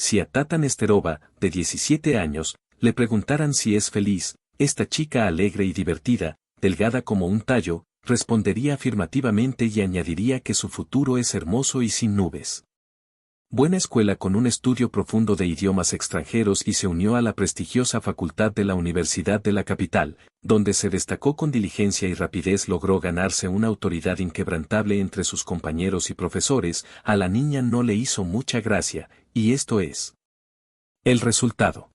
si a Tata Nesterova, de 17 años, le preguntaran si es feliz, esta chica alegre y divertida, delgada como un tallo, respondería afirmativamente y añadiría que su futuro es hermoso y sin nubes. Buena escuela con un estudio profundo de idiomas extranjeros y se unió a la prestigiosa facultad de la Universidad de la capital, donde se destacó con diligencia y rapidez logró ganarse una autoridad inquebrantable entre sus compañeros y profesores, a la niña no le hizo mucha gracia, y esto es el resultado.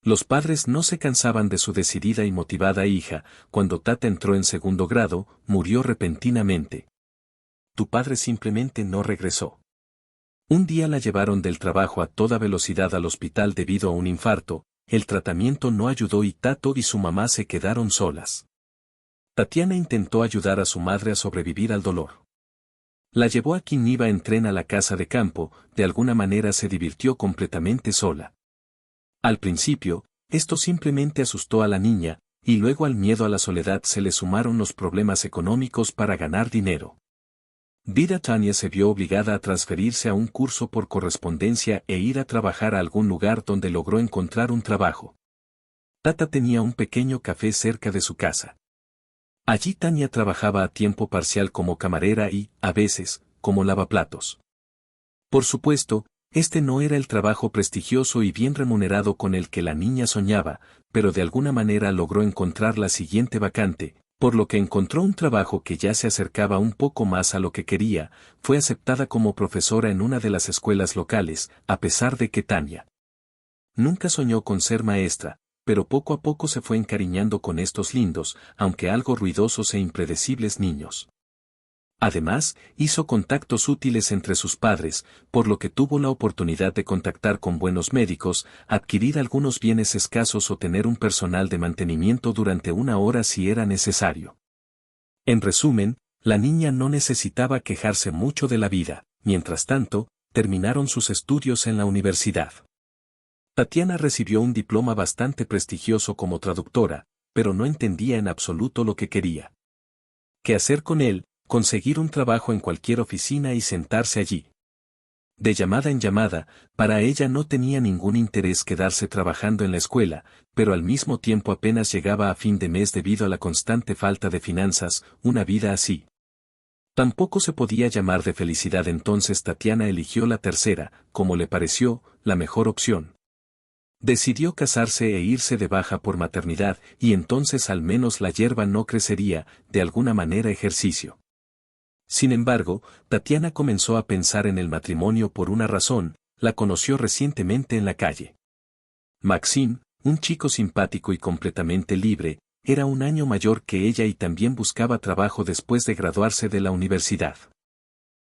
Los padres no se cansaban de su decidida y motivada hija, cuando Tata entró en segundo grado, murió repentinamente. Tu padre simplemente no regresó. Un día la llevaron del trabajo a toda velocidad al hospital debido a un infarto, el tratamiento no ayudó y Tato y su mamá se quedaron solas. Tatiana intentó ayudar a su madre a sobrevivir al dolor. La llevó a quien iba en tren a la casa de campo, de alguna manera se divirtió completamente sola. Al principio, esto simplemente asustó a la niña, y luego al miedo a la soledad se le sumaron los problemas económicos para ganar dinero. Vida Tania se vio obligada a transferirse a un curso por correspondencia e ir a trabajar a algún lugar donde logró encontrar un trabajo. Tata tenía un pequeño café cerca de su casa. Allí Tania trabajaba a tiempo parcial como camarera y, a veces, como lavaplatos. Por supuesto, este no era el trabajo prestigioso y bien remunerado con el que la niña soñaba, pero de alguna manera logró encontrar la siguiente vacante. Por lo que encontró un trabajo que ya se acercaba un poco más a lo que quería, fue aceptada como profesora en una de las escuelas locales, a pesar de que Tania nunca soñó con ser maestra, pero poco a poco se fue encariñando con estos lindos, aunque algo ruidosos e impredecibles niños. Además, hizo contactos útiles entre sus padres, por lo que tuvo la oportunidad de contactar con buenos médicos, adquirir algunos bienes escasos o tener un personal de mantenimiento durante una hora si era necesario. En resumen, la niña no necesitaba quejarse mucho de la vida. Mientras tanto, terminaron sus estudios en la universidad. Tatiana recibió un diploma bastante prestigioso como traductora, pero no entendía en absoluto lo que quería. ¿Qué hacer con él? Conseguir un trabajo en cualquier oficina y sentarse allí. De llamada en llamada, para ella no tenía ningún interés quedarse trabajando en la escuela, pero al mismo tiempo apenas llegaba a fin de mes debido a la constante falta de finanzas, una vida así. Tampoco se podía llamar de felicidad, entonces Tatiana eligió la tercera, como le pareció, la mejor opción. Decidió casarse e irse de baja por maternidad, y entonces al menos la hierba no crecería, de alguna manera ejercicio. Sin embargo, Tatiana comenzó a pensar en el matrimonio por una razón, la conoció recientemente en la calle. Maxim, un chico simpático y completamente libre, era un año mayor que ella y también buscaba trabajo después de graduarse de la universidad.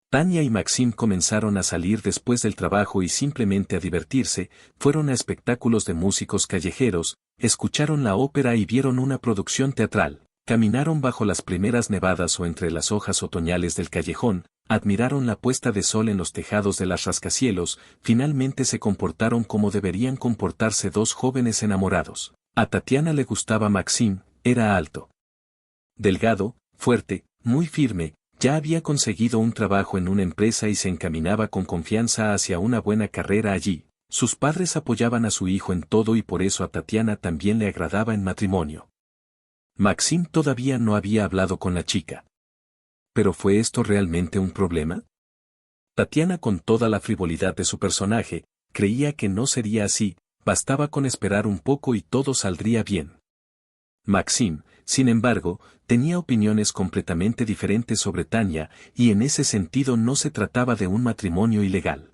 Tania y Maxim comenzaron a salir después del trabajo y simplemente a divertirse, fueron a espectáculos de músicos callejeros, escucharon la ópera y vieron una producción teatral. Caminaron bajo las primeras nevadas o entre las hojas otoñales del callejón, admiraron la puesta de sol en los tejados de las rascacielos, finalmente se comportaron como deberían comportarse dos jóvenes enamorados. A Tatiana le gustaba Maxim, era alto, delgado, fuerte, muy firme, ya había conseguido un trabajo en una empresa y se encaminaba con confianza hacia una buena carrera allí. Sus padres apoyaban a su hijo en todo y por eso a Tatiana también le agradaba en matrimonio. Maxim todavía no había hablado con la chica. ¿Pero fue esto realmente un problema? Tatiana, con toda la frivolidad de su personaje, creía que no sería así, bastaba con esperar un poco y todo saldría bien. Maxim, sin embargo, tenía opiniones completamente diferentes sobre Tania, y en ese sentido no se trataba de un matrimonio ilegal.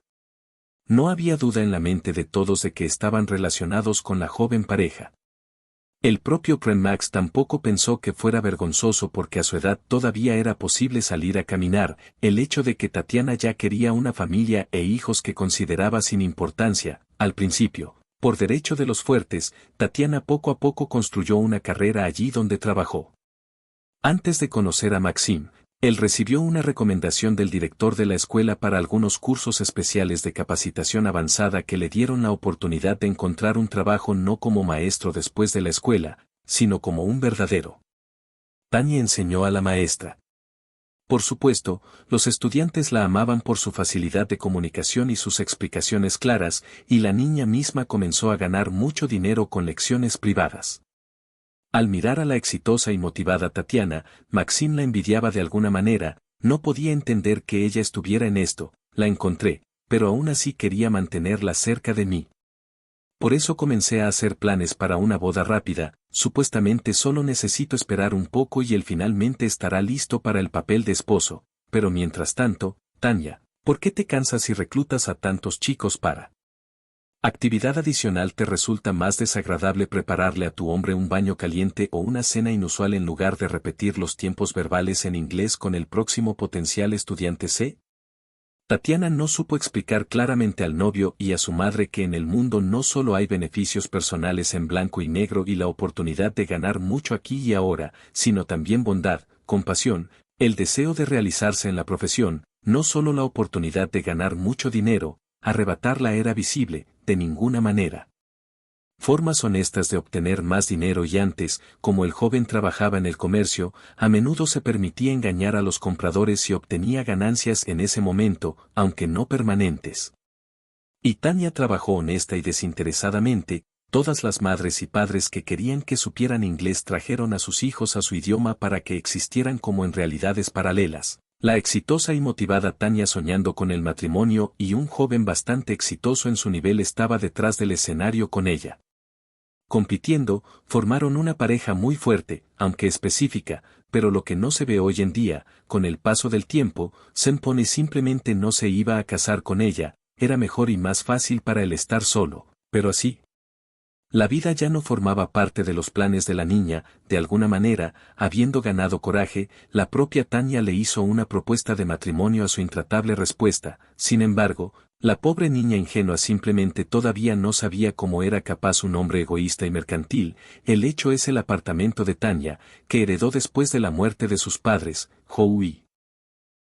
No había duda en la mente de todos de que estaban relacionados con la joven pareja. El propio Max tampoco pensó que fuera vergonzoso porque a su edad todavía era posible salir a caminar, el hecho de que Tatiana ya quería una familia e hijos que consideraba sin importancia, al principio, por derecho de los fuertes, Tatiana poco a poco construyó una carrera allí donde trabajó. Antes de conocer a Maxim, él recibió una recomendación del director de la escuela para algunos cursos especiales de capacitación avanzada que le dieron la oportunidad de encontrar un trabajo no como maestro después de la escuela, sino como un verdadero. Tania enseñó a la maestra. Por supuesto, los estudiantes la amaban por su facilidad de comunicación y sus explicaciones claras, y la niña misma comenzó a ganar mucho dinero con lecciones privadas. Al mirar a la exitosa y motivada Tatiana, Maxim la envidiaba de alguna manera, no podía entender que ella estuviera en esto, la encontré, pero aún así quería mantenerla cerca de mí. Por eso comencé a hacer planes para una boda rápida, supuestamente solo necesito esperar un poco y él finalmente estará listo para el papel de esposo, pero mientras tanto, Tania, ¿por qué te cansas y reclutas a tantos chicos para actividad adicional? ¿Te resulta más desagradable prepararle a tu hombre un baño caliente o una cena inusual en lugar de repetir los tiempos verbales en inglés con el próximo potencial estudiante C? Tatiana no supo explicar claramente al novio y a su madre que en el mundo no solo hay beneficios personales en blanco y negro y la oportunidad de ganar mucho aquí y ahora, sino también bondad, compasión, el deseo de realizarse en la profesión, no solo la oportunidad de ganar mucho dinero, arrebatarla era visible, de ninguna manera. Formas honestas de obtener más dinero y antes, como el joven trabajaba en el comercio, a menudo se permitía engañar a los compradores y obtenía ganancias en ese momento, aunque no permanentes. Y Tania trabajó honesta y desinteresadamente, todas las madres y padres que querían que supieran inglés trajeron a sus hijos a su idioma para que existieran como en realidades paralelas. La exitosa y motivada Tania soñando con el matrimonio y un joven bastante exitoso en su nivel estaba detrás del escenario con ella. Compitiendo, formaron una pareja muy fuerte, aunque específica, pero lo que no se ve hoy en día, con el paso del tiempo, Sempone simplemente no se iba a casar con ella, era mejor y más fácil para él estar solo, pero así. La vida ya no formaba parte de los planes de la niña, de alguna manera, habiendo ganado coraje, la propia Tania le hizo una propuesta de matrimonio a su intratable respuesta, sin embargo, la pobre niña ingenua simplemente todavía no sabía cómo era capaz un hombre egoísta y mercantil. El hecho es el apartamento de Tania, que heredó después de la muerte de sus padres, Houi.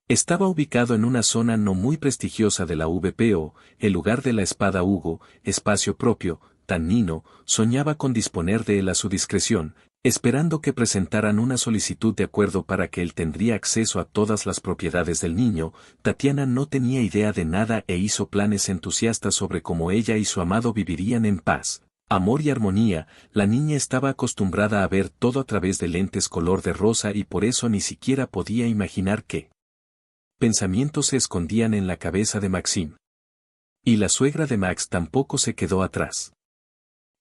Estaba ubicado en una zona no muy prestigiosa de la VPO, el lugar de la espada Hugo, espacio propio. Tannino soñaba con disponer de él a su discreción, esperando que presentaran una solicitud de acuerdo para que él tendría acceso a todas las propiedades del niño. Tatiana no tenía idea de nada e hizo planes entusiastas sobre cómo ella y su amado vivirían en paz, amor y armonía. La niña estaba acostumbrada a ver todo a través de lentes color de rosa y por eso ni siquiera podía imaginar qué pensamientos se escondían en la cabeza de Maxim. Y la suegra de Max tampoco se quedó atrás.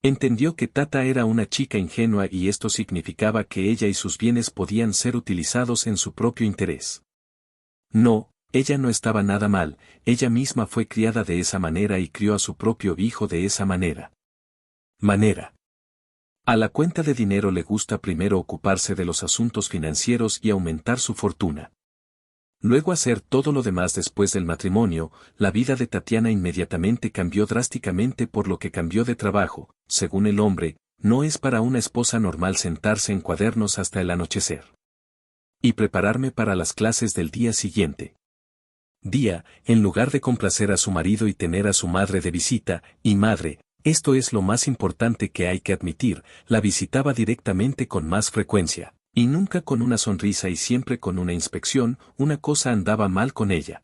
Entendió que Tata era una chica ingenua y esto significaba que ella y sus bienes podían ser utilizados en su propio interés. No, ella no estaba nada mal, ella misma fue criada de esa manera y crió a su propio hijo de esa manera. A la cuenta de dinero le gusta primero ocuparse de los asuntos financieros y aumentar su fortuna. Luego hacer todo lo demás después del matrimonio. La vida de Tatiana inmediatamente cambió drásticamente por lo que cambió de trabajo. Según el hombre, no es para una esposa normal sentarse en cuadernos hasta el anochecer. Y prepararme para las clases del día siguiente. En lugar de complacer a su marido y tener a su madre de visita, y madre, esto es lo más importante que hay que admitir, la visitaba directamente con más frecuencia. Y nunca con una sonrisa y siempre con una inspección. Una cosa andaba mal con ella.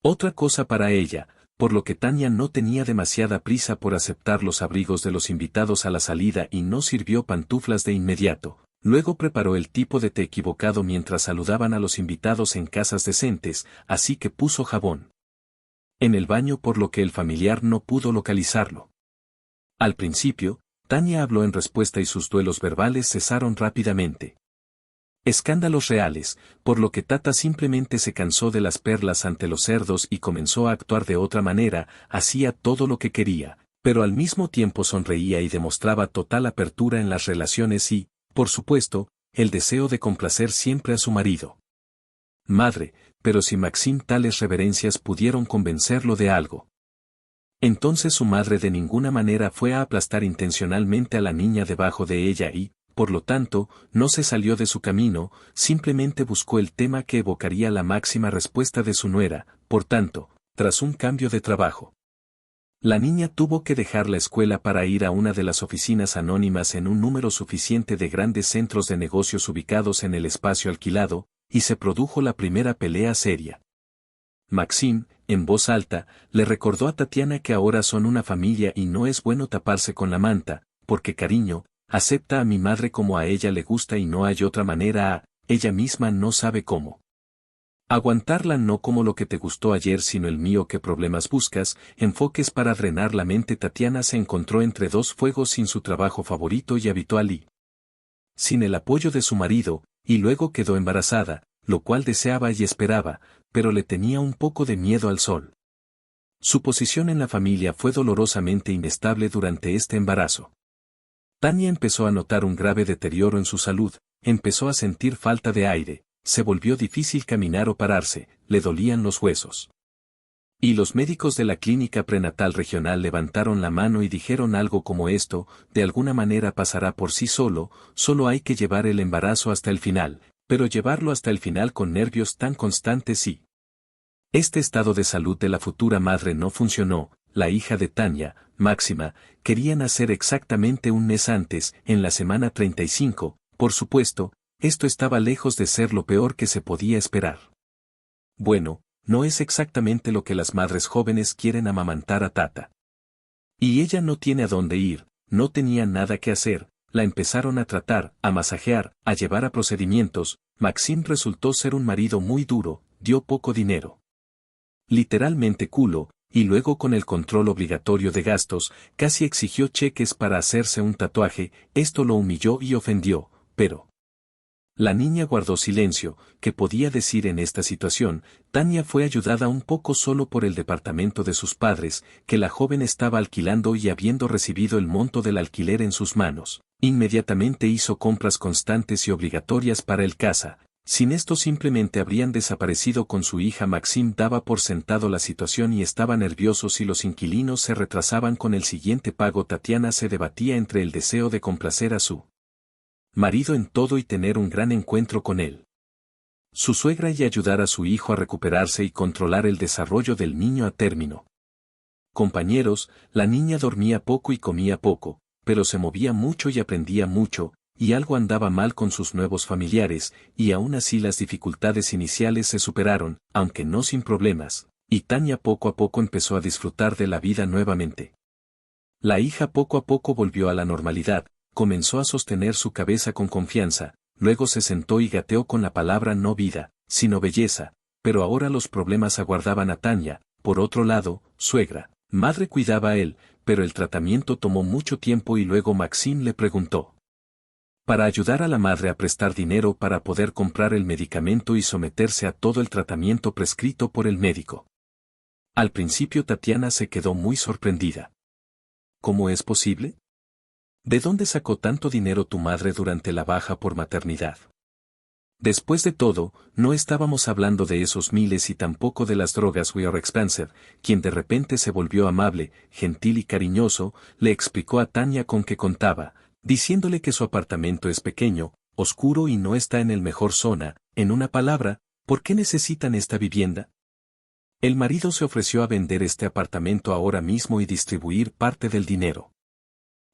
Otra cosa para ella, por lo que Tania no tenía demasiada prisa por aceptar los abrigos de los invitados a la salida y no sirvió pantuflas de inmediato. Luego preparó el tipo de té equivocado mientras saludaban a los invitados en casas decentes, así que puso jabón en el baño por lo que el familiar no pudo localizarlo. Al principio, Tania habló en respuesta y sus duelos verbales cesaron rápidamente. Escándalos reales, por lo que Tata simplemente se cansó de las perlas ante los cerdos y comenzó a actuar de otra manera. Hacía todo lo que quería, pero al mismo tiempo sonreía y demostraba total apertura en las relaciones y, por supuesto, el deseo de complacer siempre a su marido. Madre, pero si Maxim tales reverencias pudieron convencerlo de algo. Entonces su madre de ninguna manera fue a aplastar intencionalmente a la niña debajo de ella y, por lo tanto, no se salió de su camino, simplemente buscó el tema que evocaría la máxima respuesta de su nuera. Por tanto, tras un cambio de trabajo, la niña tuvo que dejar la escuela para ir a una de las oficinas anónimas en un número suficiente de grandes centros de negocios ubicados en el espacio alquilado, y se produjo la primera pelea seria. Maxim, en voz alta, le recordó a Tatiana que ahora son una familia y no es bueno taparse con la manta, porque cariño, acepta a mi madre como a ella le gusta y no hay otra manera ella misma no sabe cómo. Aguantarla no como lo que te gustó ayer sino el mío. ¿Qué problemas buscas? Enfoques para drenar la mente. Tatiana se encontró entre dos fuegos, sin su trabajo favorito y habitual y sin el apoyo de su marido, y luego quedó embarazada, lo cual deseaba y esperaba, pero le tenía un poco de miedo al sol. Su posición en la familia fue dolorosamente inestable durante este embarazo. Tania empezó a notar un grave deterioro en su salud, empezó a sentir falta de aire, se volvió difícil caminar o pararse, le dolían los huesos. Y los médicos de la clínica prenatal regional levantaron la mano y dijeron algo como esto: de alguna manera pasará por sí solo hay que llevar el embarazo hasta el final, pero llevarlo hasta el final con nervios tan constantes y... Este estado de salud de la futura madre no funcionó. La hija de Tania, Máxima, quería nacer exactamente un mes antes, en la semana 35, por supuesto, esto estaba lejos de ser lo peor que se podía esperar. Bueno, no es exactamente lo que las madres jóvenes quieren: amamantar a Tata. Y ella no tiene a dónde ir, no tenía nada que hacer, la empezaron a tratar, a masajear, a llevar a procedimientos. Maxim resultó ser un marido muy duro, dio poco dinero. Literalmente culo, y luego con el control obligatorio de gastos, casi exigió cheques para hacerse un tatuaje. Esto lo humilló y ofendió, pero... La niña guardó silencio. ¿Qué podía decir en esta situación? Tania fue ayudada un poco solo por el departamento de sus padres, que la joven estaba alquilando, y habiendo recibido el monto del alquiler en sus manos, inmediatamente hizo compras constantes y obligatorias para el casa. Sin esto simplemente habrían desaparecido con su hija. Maxim daba por sentado la situación y estaba nervioso si los inquilinos se retrasaban con el siguiente pago. Tatiana se debatía entre el deseo de complacer a su marido en todo y tener un gran encuentro con él, su suegra, y ayudar a su hijo a recuperarse y controlar el desarrollo del niño a término. Compañeros, la niña dormía poco y comía poco, pero se movía mucho y aprendía mucho, y algo andaba mal con sus nuevos familiares, y aún así las dificultades iniciales se superaron, aunque no sin problemas, y Tania poco a poco empezó a disfrutar de la vida nuevamente. La hija poco a poco volvió a la normalidad, comenzó a sostener su cabeza con confianza, luego se sentó y gateó con la palabra no vida, sino belleza, pero ahora los problemas aguardaban a Tania. Por otro lado, suegra, madre cuidaba a él, pero el tratamiento tomó mucho tiempo y luego Maxim le preguntó para ayudar a la madre a prestar dinero para poder comprar el medicamento y someterse a todo el tratamiento prescrito por el médico. Al principio Tatiana se quedó muy sorprendida. ¿Cómo es posible? ¿De dónde sacó tanto dinero tu madre durante la baja por maternidad? Después de todo, no estábamos hablando de esos miles y tampoco de las drogas. We are expensive. Quien de repente se volvió amable, gentil y cariñoso, le explicó a Tania con qué contaba, diciéndole que su apartamento es pequeño, oscuro y no está en el mejor zona. En una palabra, ¿por qué necesitan esta vivienda? El marido se ofreció a vender este apartamento ahora mismo y distribuir parte del dinero.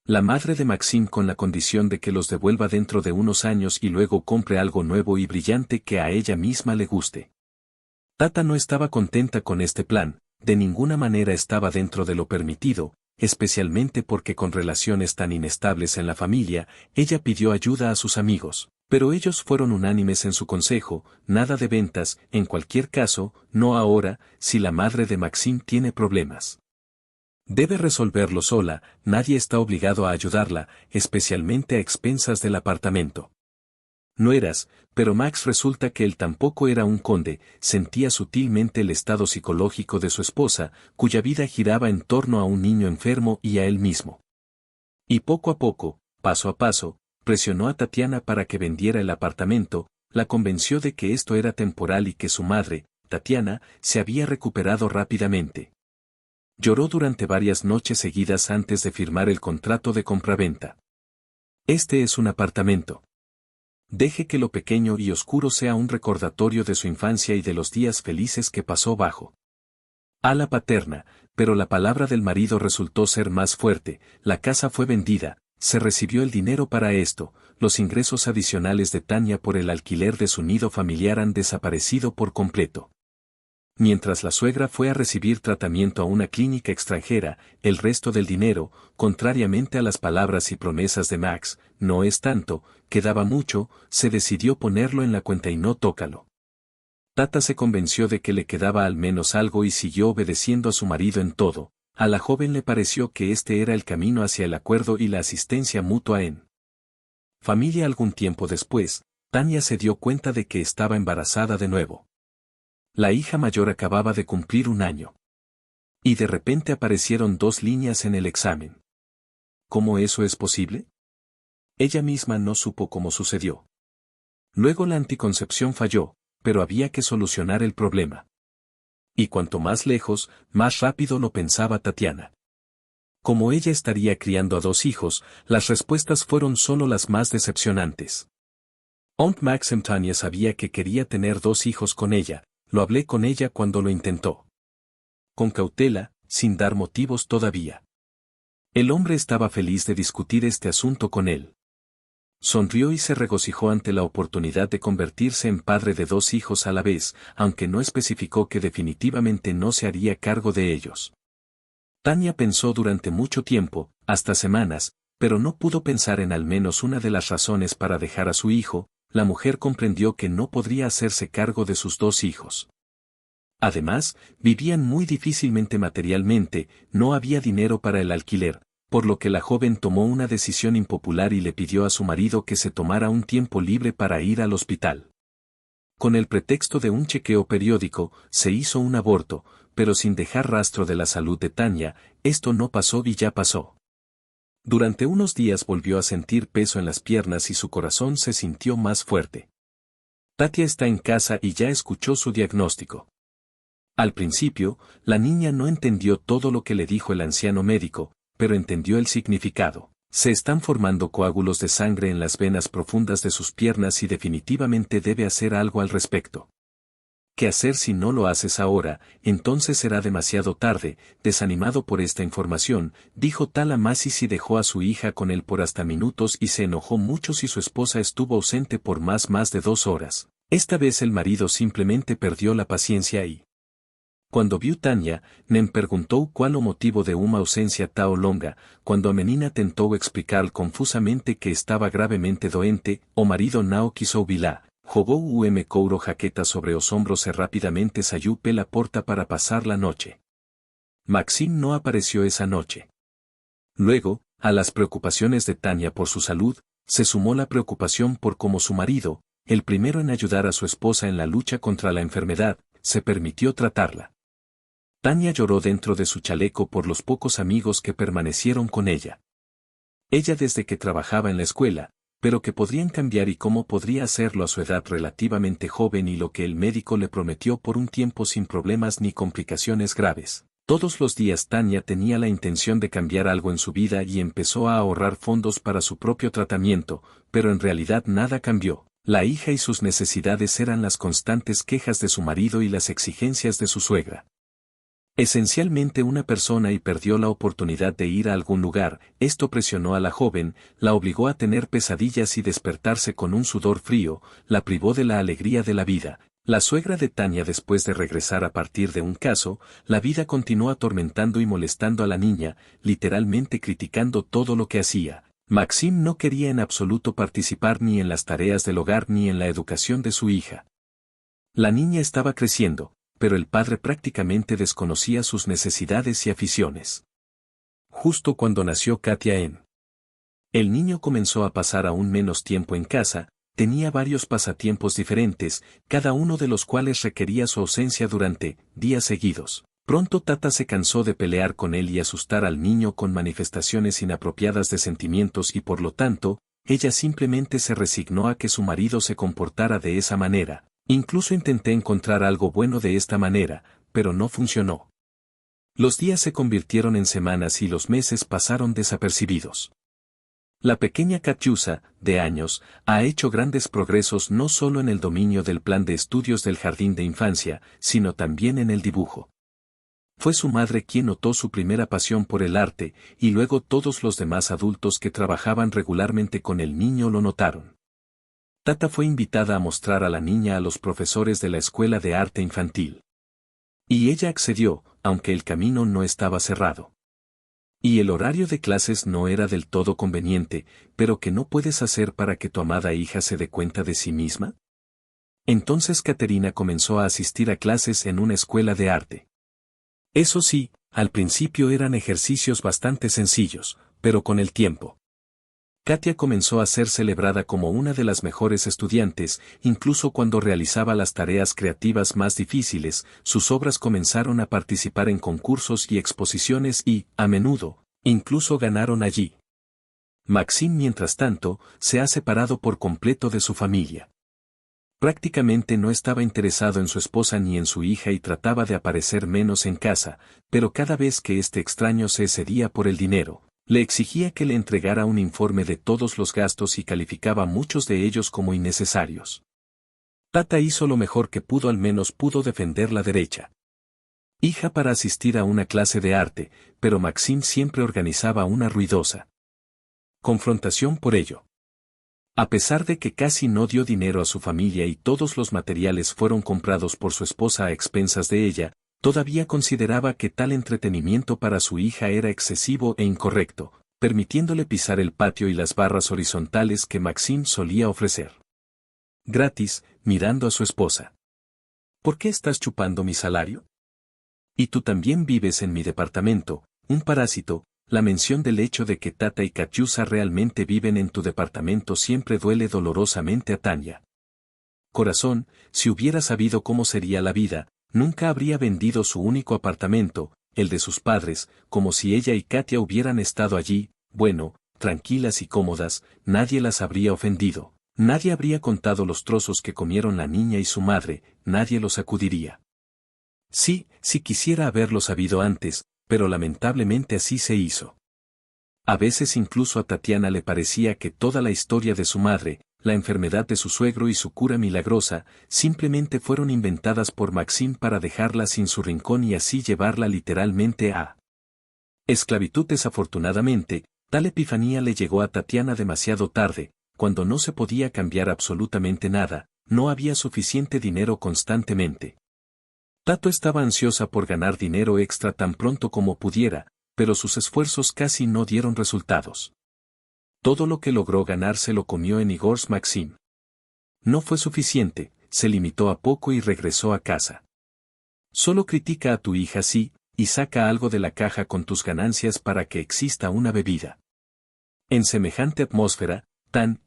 La madre de Maxim, con la condición de que los devuelva dentro de unos años y luego compre algo nuevo y brillante que a ella misma le guste. Tata no estaba contenta con este plan, de ninguna manera estaba dentro de lo permitido, especialmente porque con relaciones tan inestables en la familia, ella pidió ayuda a sus amigos, pero ellos fueron unánimes en su consejo: nada de ventas, en cualquier caso, no ahora. Si la madre de Maxim tiene problemas, debe resolverlo sola, nadie está obligado a ayudarla, especialmente a expensas del apartamento. No eras, pero Max resulta que él tampoco era un conde, sentía sutilmente el estado psicológico de su esposa, cuya vida giraba en torno a un niño enfermo y a él mismo. Y poco a poco, paso a paso, presionó a Tatiana para que vendiera el apartamento, la convenció de que esto era temporal y que su madre, Tatiana, se había recuperado rápidamente. Lloró durante varias noches seguidas antes de firmar el contrato de compraventa. Este es un apartamento. Deje que lo pequeño y oscuro sea un recordatorio de su infancia y de los días felices que pasó bajo ala paterna, pero la palabra del marido resultó ser más fuerte. La casa fue vendida, se recibió el dinero para esto. Los ingresos adicionales de Tania por el alquiler de su nido familiar han desaparecido por completo. Mientras la suegra fue a recibir tratamiento a una clínica extranjera, el resto del dinero, contrariamente a las palabras y promesas de Max, no es tanto, quedaba mucho, se decidió ponerlo en la cuenta y no tócalo. Tata se convenció de que le quedaba al menos algo y siguió obedeciendo a su marido en todo. A la joven le pareció que este era el camino hacia el acuerdo y la asistencia mutua en familia. Algún tiempo después, Tania se dio cuenta de que estaba embarazada de nuevo. La hija mayor acababa de cumplir 1 año. Y de repente aparecieron 2 líneas en el examen. ¿Cómo eso es posible? Ella misma no supo cómo sucedió. Luego la anticoncepción falló, pero había que solucionar el problema. Y cuanto más lejos, más rápido lo pensaba Tatiana. Como ella estaría criando a 2 hijos, las respuestas fueron solo las más decepcionantes. Aunt Maxim. Tania sabía que quería tener 2 hijos con ella. Lo hablé con ella cuando lo intentó. Con cautela, sin dar motivos todavía. El hombre estaba feliz de discutir este asunto con él. Sonrió y se regocijó ante la oportunidad de convertirse en padre de 2 hijos a la vez, aunque no especificó que definitivamente no se haría cargo de ellos. Tania pensó durante mucho tiempo, hasta semanas, pero no pudo pensar en al menos una de las razones para dejar a su hijo. La mujer comprendió que no podría hacerse cargo de sus 2 hijos. Además, vivían muy difícilmente materialmente, no había dinero para el alquiler, por lo que la joven tomó una decisión impopular y le pidió a su marido que se tomara un tiempo libre para ir al hospital. Con el pretexto de un chequeo periódico, se hizo un aborto, pero sin dejar rastro de la salud de Tania. Esto no pasó y ya pasó. Durante unos días volvió a sentir peso en las piernas y su corazón se sintió más fuerte. Tatia está en casa y ya escuchó su diagnóstico. Al principio, la niña no entendió todo lo que le dijo el anciano médico, pero entendió el significado. Se están formando coágulos de sangre en las venas profundas de sus piernas y definitivamente debe hacer algo al respecto. ¿Qué hacer si no lo haces ahora? Entonces será demasiado tarde. Desanimado por esta información, dijo Tala Masis y dejó a su hija con él por hasta minutos y se enojó mucho si su esposa estuvo ausente por más de 2 horas. Esta vez el marido simplemente perdió la paciencia y... Cuando vio Tania, Nem preguntó cuál o motivo de una ausencia tao longa, cuando a menina tentó explicar confusamente que estaba gravemente doente, o marido nao quiso vilá. Jogó couro jaqueta sobre os hombros e rápidamente salió pela porta para pasar la noche. Maxim no apareció esa noche. Luego, a las preocupaciones de Tania por su salud, se sumó la preocupación por cómo su marido, el primero en ayudar a su esposa en la lucha contra la enfermedad, se permitió tratarla. Tania lloró dentro de su chaleco por los pocos amigos que permanecieron con ella. Ella desde que trabajaba en la escuela, pero que podrían cambiar y cómo podría hacerlo a su edad relativamente joven y lo que el médico le prometió por un tiempo sin problemas ni complicaciones graves. Todos los días Tania tenía la intención de cambiar algo en su vida y empezó a ahorrar fondos para su propio tratamiento, pero en realidad nada cambió. La hija y sus necesidades eran las constantes quejas de su marido y las exigencias de su suegra. Esencialmente una persona y perdió la oportunidad de ir a algún lugar. Esto presionó a la joven, la obligó a tener pesadillas y despertarse con un sudor frío, la privó de la alegría de la vida. La suegra de Tania después de regresar a partir de un caso, la vida continuó atormentando y molestando a la niña, literalmente criticando todo lo que hacía. Maxim no quería en absoluto participar ni en las tareas del hogar ni en la educación de su hija. La niña estaba creciendo, pero el padre prácticamente desconocía sus necesidades y aficiones. Justo cuando nació Katia el niño comenzó a pasar aún menos tiempo en casa, tenía varios pasatiempos diferentes, cada uno de los cuales requería su ausencia durante días seguidos. Pronto Tata se cansó de pelear con él y asustar al niño con manifestaciones inapropiadas de sentimientos y por lo tanto, ella simplemente se resignó a que su marido se comportara de esa manera. Incluso intenté encontrar algo bueno de esta manera, pero no funcionó. Los días se convirtieron en semanas y los meses pasaron desapercibidos. La pequeña Katyusa, de años, ha hecho grandes progresos no solo en el dominio del plan de estudios del jardín de infancia, sino también en el dibujo. Fue su madre quien notó su primera pasión por el arte, y luego todos los demás adultos que trabajaban regularmente con el niño lo notaron. Tata fue invitada a mostrar a la niña a los profesores de la escuela de arte infantil. Y ella accedió, aunque el camino no estaba cerrado. Y el horario de clases no era del todo conveniente, pero ¿qué no puedes hacer para que tu amada hija se dé cuenta de sí misma? Entonces Caterina comenzó a asistir a clases en una escuela de arte. Eso sí, al principio eran ejercicios bastante sencillos, pero con el tiempo, Katia comenzó a ser celebrada como una de las mejores estudiantes, incluso cuando realizaba las tareas creativas más difíciles, sus obras comenzaron a participar en concursos y exposiciones y, a menudo, incluso ganaron allí. Maxim, mientras tanto, se ha separado por completo de su familia. Prácticamente no estaba interesado en su esposa ni en su hija y trataba de aparecer menos en casa, pero cada vez que este extraño se cedía por el dinero, le exigía que le entregara un informe de todos los gastos y calificaba muchos de ellos como innecesarios. Tata hizo lo mejor que pudo, al menos pudo defender la derecha hija para asistir a una clase de arte, pero Maxim siempre organizaba una ruidosa confrontación por ello. A pesar de que casi no dio dinero a su familia y todos los materiales fueron comprados por su esposa a expensas de ella, todavía consideraba que tal entretenimiento para su hija era excesivo e incorrecto, permitiéndole pisar el patio y las barras horizontales que Maxim solía ofrecer gratis, mirando a su esposa. ¿Por qué estás chupando mi salario? Y tú también vives en mi departamento, un parásito. La mención del hecho de que Tata y Katyusha realmente viven en tu departamento siempre duele dolorosamente a Tanya. Corazón, si hubiera sabido cómo sería la vida, nunca habría vendido su único apartamento, el de sus padres, como si ella y Katia hubieran estado allí, bueno, tranquilas y cómodas, nadie las habría ofendido, nadie habría contado los trozos que comieron la niña y su madre, nadie los sacudiría. Sí, si quisiera haberlo sabido antes, pero lamentablemente así se hizo. A veces incluso a Tatiana le parecía que toda la historia de su madre, la enfermedad de su suegro y su cura milagrosa, simplemente fueron inventadas por Maxim para dejarla sin su rincón y así llevarla literalmente a esclavitud. Desafortunadamente, tal epifanía le llegó a Tatiana demasiado tarde, cuando no se podía cambiar absolutamente nada, no había suficiente dinero constantemente. Tato estaba ansiosa por ganar dinero extra tan pronto como pudiera, pero sus esfuerzos casi no dieron resultados. Todo lo que logró ganar se lo comió en Igor's Maxim. No fue suficiente, se limitó a poco y regresó a casa. Solo critica a tu hija sí, y saca algo de la caja con tus ganancias para que exista una bebida. En semejante atmósfera,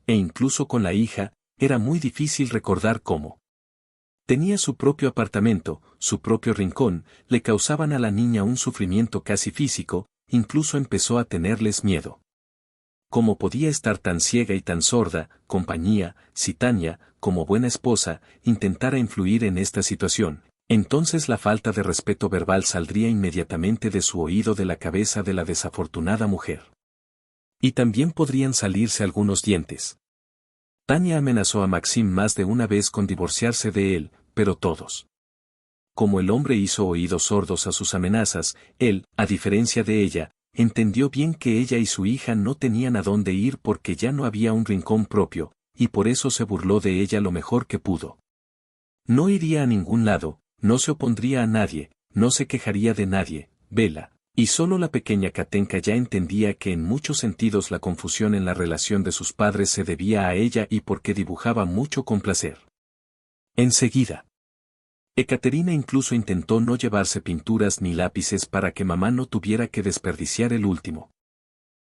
e incluso con la hija, era muy difícil recordar cómo. Tenía su propio apartamento, su propio rincón, le causaban a la niña un sufrimiento casi físico, incluso empezó a tenerles miedo. ¿Cómo podía estar tan ciega y tan sorda? Compañía, si Tanya, como buena esposa, intentara influir en esta situación, entonces la falta de respeto verbal saldría inmediatamente de su oído de la cabeza de la desafortunada mujer. Y también podrían salirse algunos dientes. Tanya amenazó a Maxim más de una vez con divorciarse de él, pero todos. Como el hombre hizo oídos sordos a sus amenazas, él, a diferencia de ella, entendió bien que ella y su hija no tenían a dónde ir porque ya no había un rincón propio, y por eso se burló de ella lo mejor que pudo. No iría a ningún lado, no se opondría a nadie, no se quejaría de nadie, vela. Y solo la pequeña Katenka ya entendía que en muchos sentidos la confusión en la relación de sus padres se debía a ella y porque dibujaba mucho con placer. Enseguida, Ekaterina incluso intentó no llevarse pinturas ni lápices para que mamá no tuviera que desperdiciar el último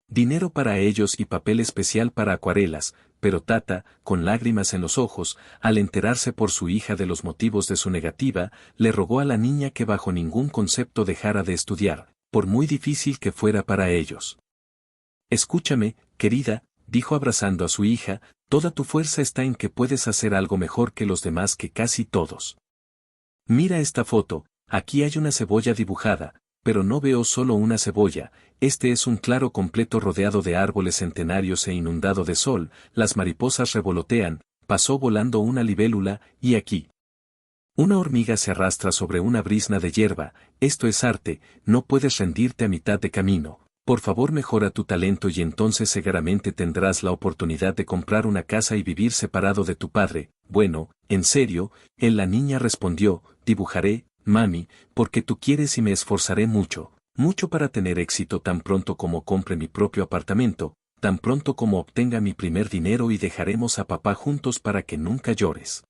dinero para ellos y papel especial para acuarelas, pero Tata, con lágrimas en los ojos, al enterarse por su hija de los motivos de su negativa, le rogó a la niña que bajo ningún concepto dejara de estudiar, por muy difícil que fuera para ellos. Escúchame, querida, dijo abrazando a su hija, toda tu fuerza está en que puedes hacer algo mejor que los demás, que casi todos. Mira esta foto, aquí hay una cebolla dibujada, pero no veo solo una cebolla, este es un claro completo rodeado de árboles centenarios e inundado de sol, las mariposas revolotean, pasó volando una libélula, y aquí Una hormiga se arrastra sobre una brizna de hierba, esto es arte, no puedes rendirte a mitad de camino. Por favor mejora tu talento y entonces seguramente tendrás la oportunidad de comprar una casa y vivir separado de tu padre. Bueno, en serio, la niña respondió, dibujaré, mami, porque tú quieres y me esforzaré mucho, mucho para tener éxito tan pronto como compre mi propio apartamento, tan pronto como obtenga mi primer dinero y dejaremos a papá juntos para que nunca llores.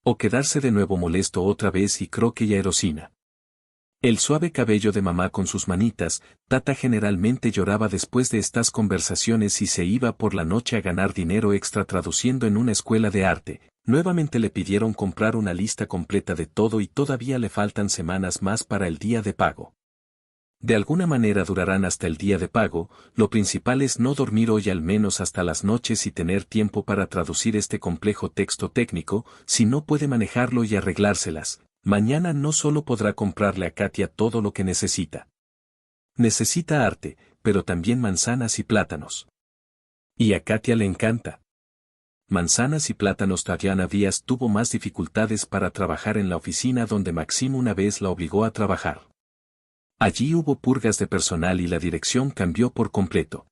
O quedarse de nuevo molesto otra vez y croque y aerosina. El suave cabello de mamá con sus manitas, Tata generalmente lloraba después de estas conversaciones y se iba por la noche a ganar dinero extra traduciendo en una escuela de arte. Nuevamente le pidieron comprar una lista completa de todo y todavía le faltan semanas más para el día de pago. De alguna manera durarán hasta el día de pago, lo principal es no dormir hoy al menos hasta las noches y tener tiempo para traducir este complejo texto técnico, si no puede manejarlo y arreglárselas. Mañana no solo podrá comprarle a Katia todo lo que necesita. Necesita arte, pero también manzanas y plátanos. Y a Katia le encanta. Manzanas y plátanos. Tatiana Díaz tuvo más dificultades para trabajar en la oficina donde Maxim una vez la obligó a trabajar. Allí hubo purgas de personal y la dirección cambió por completo.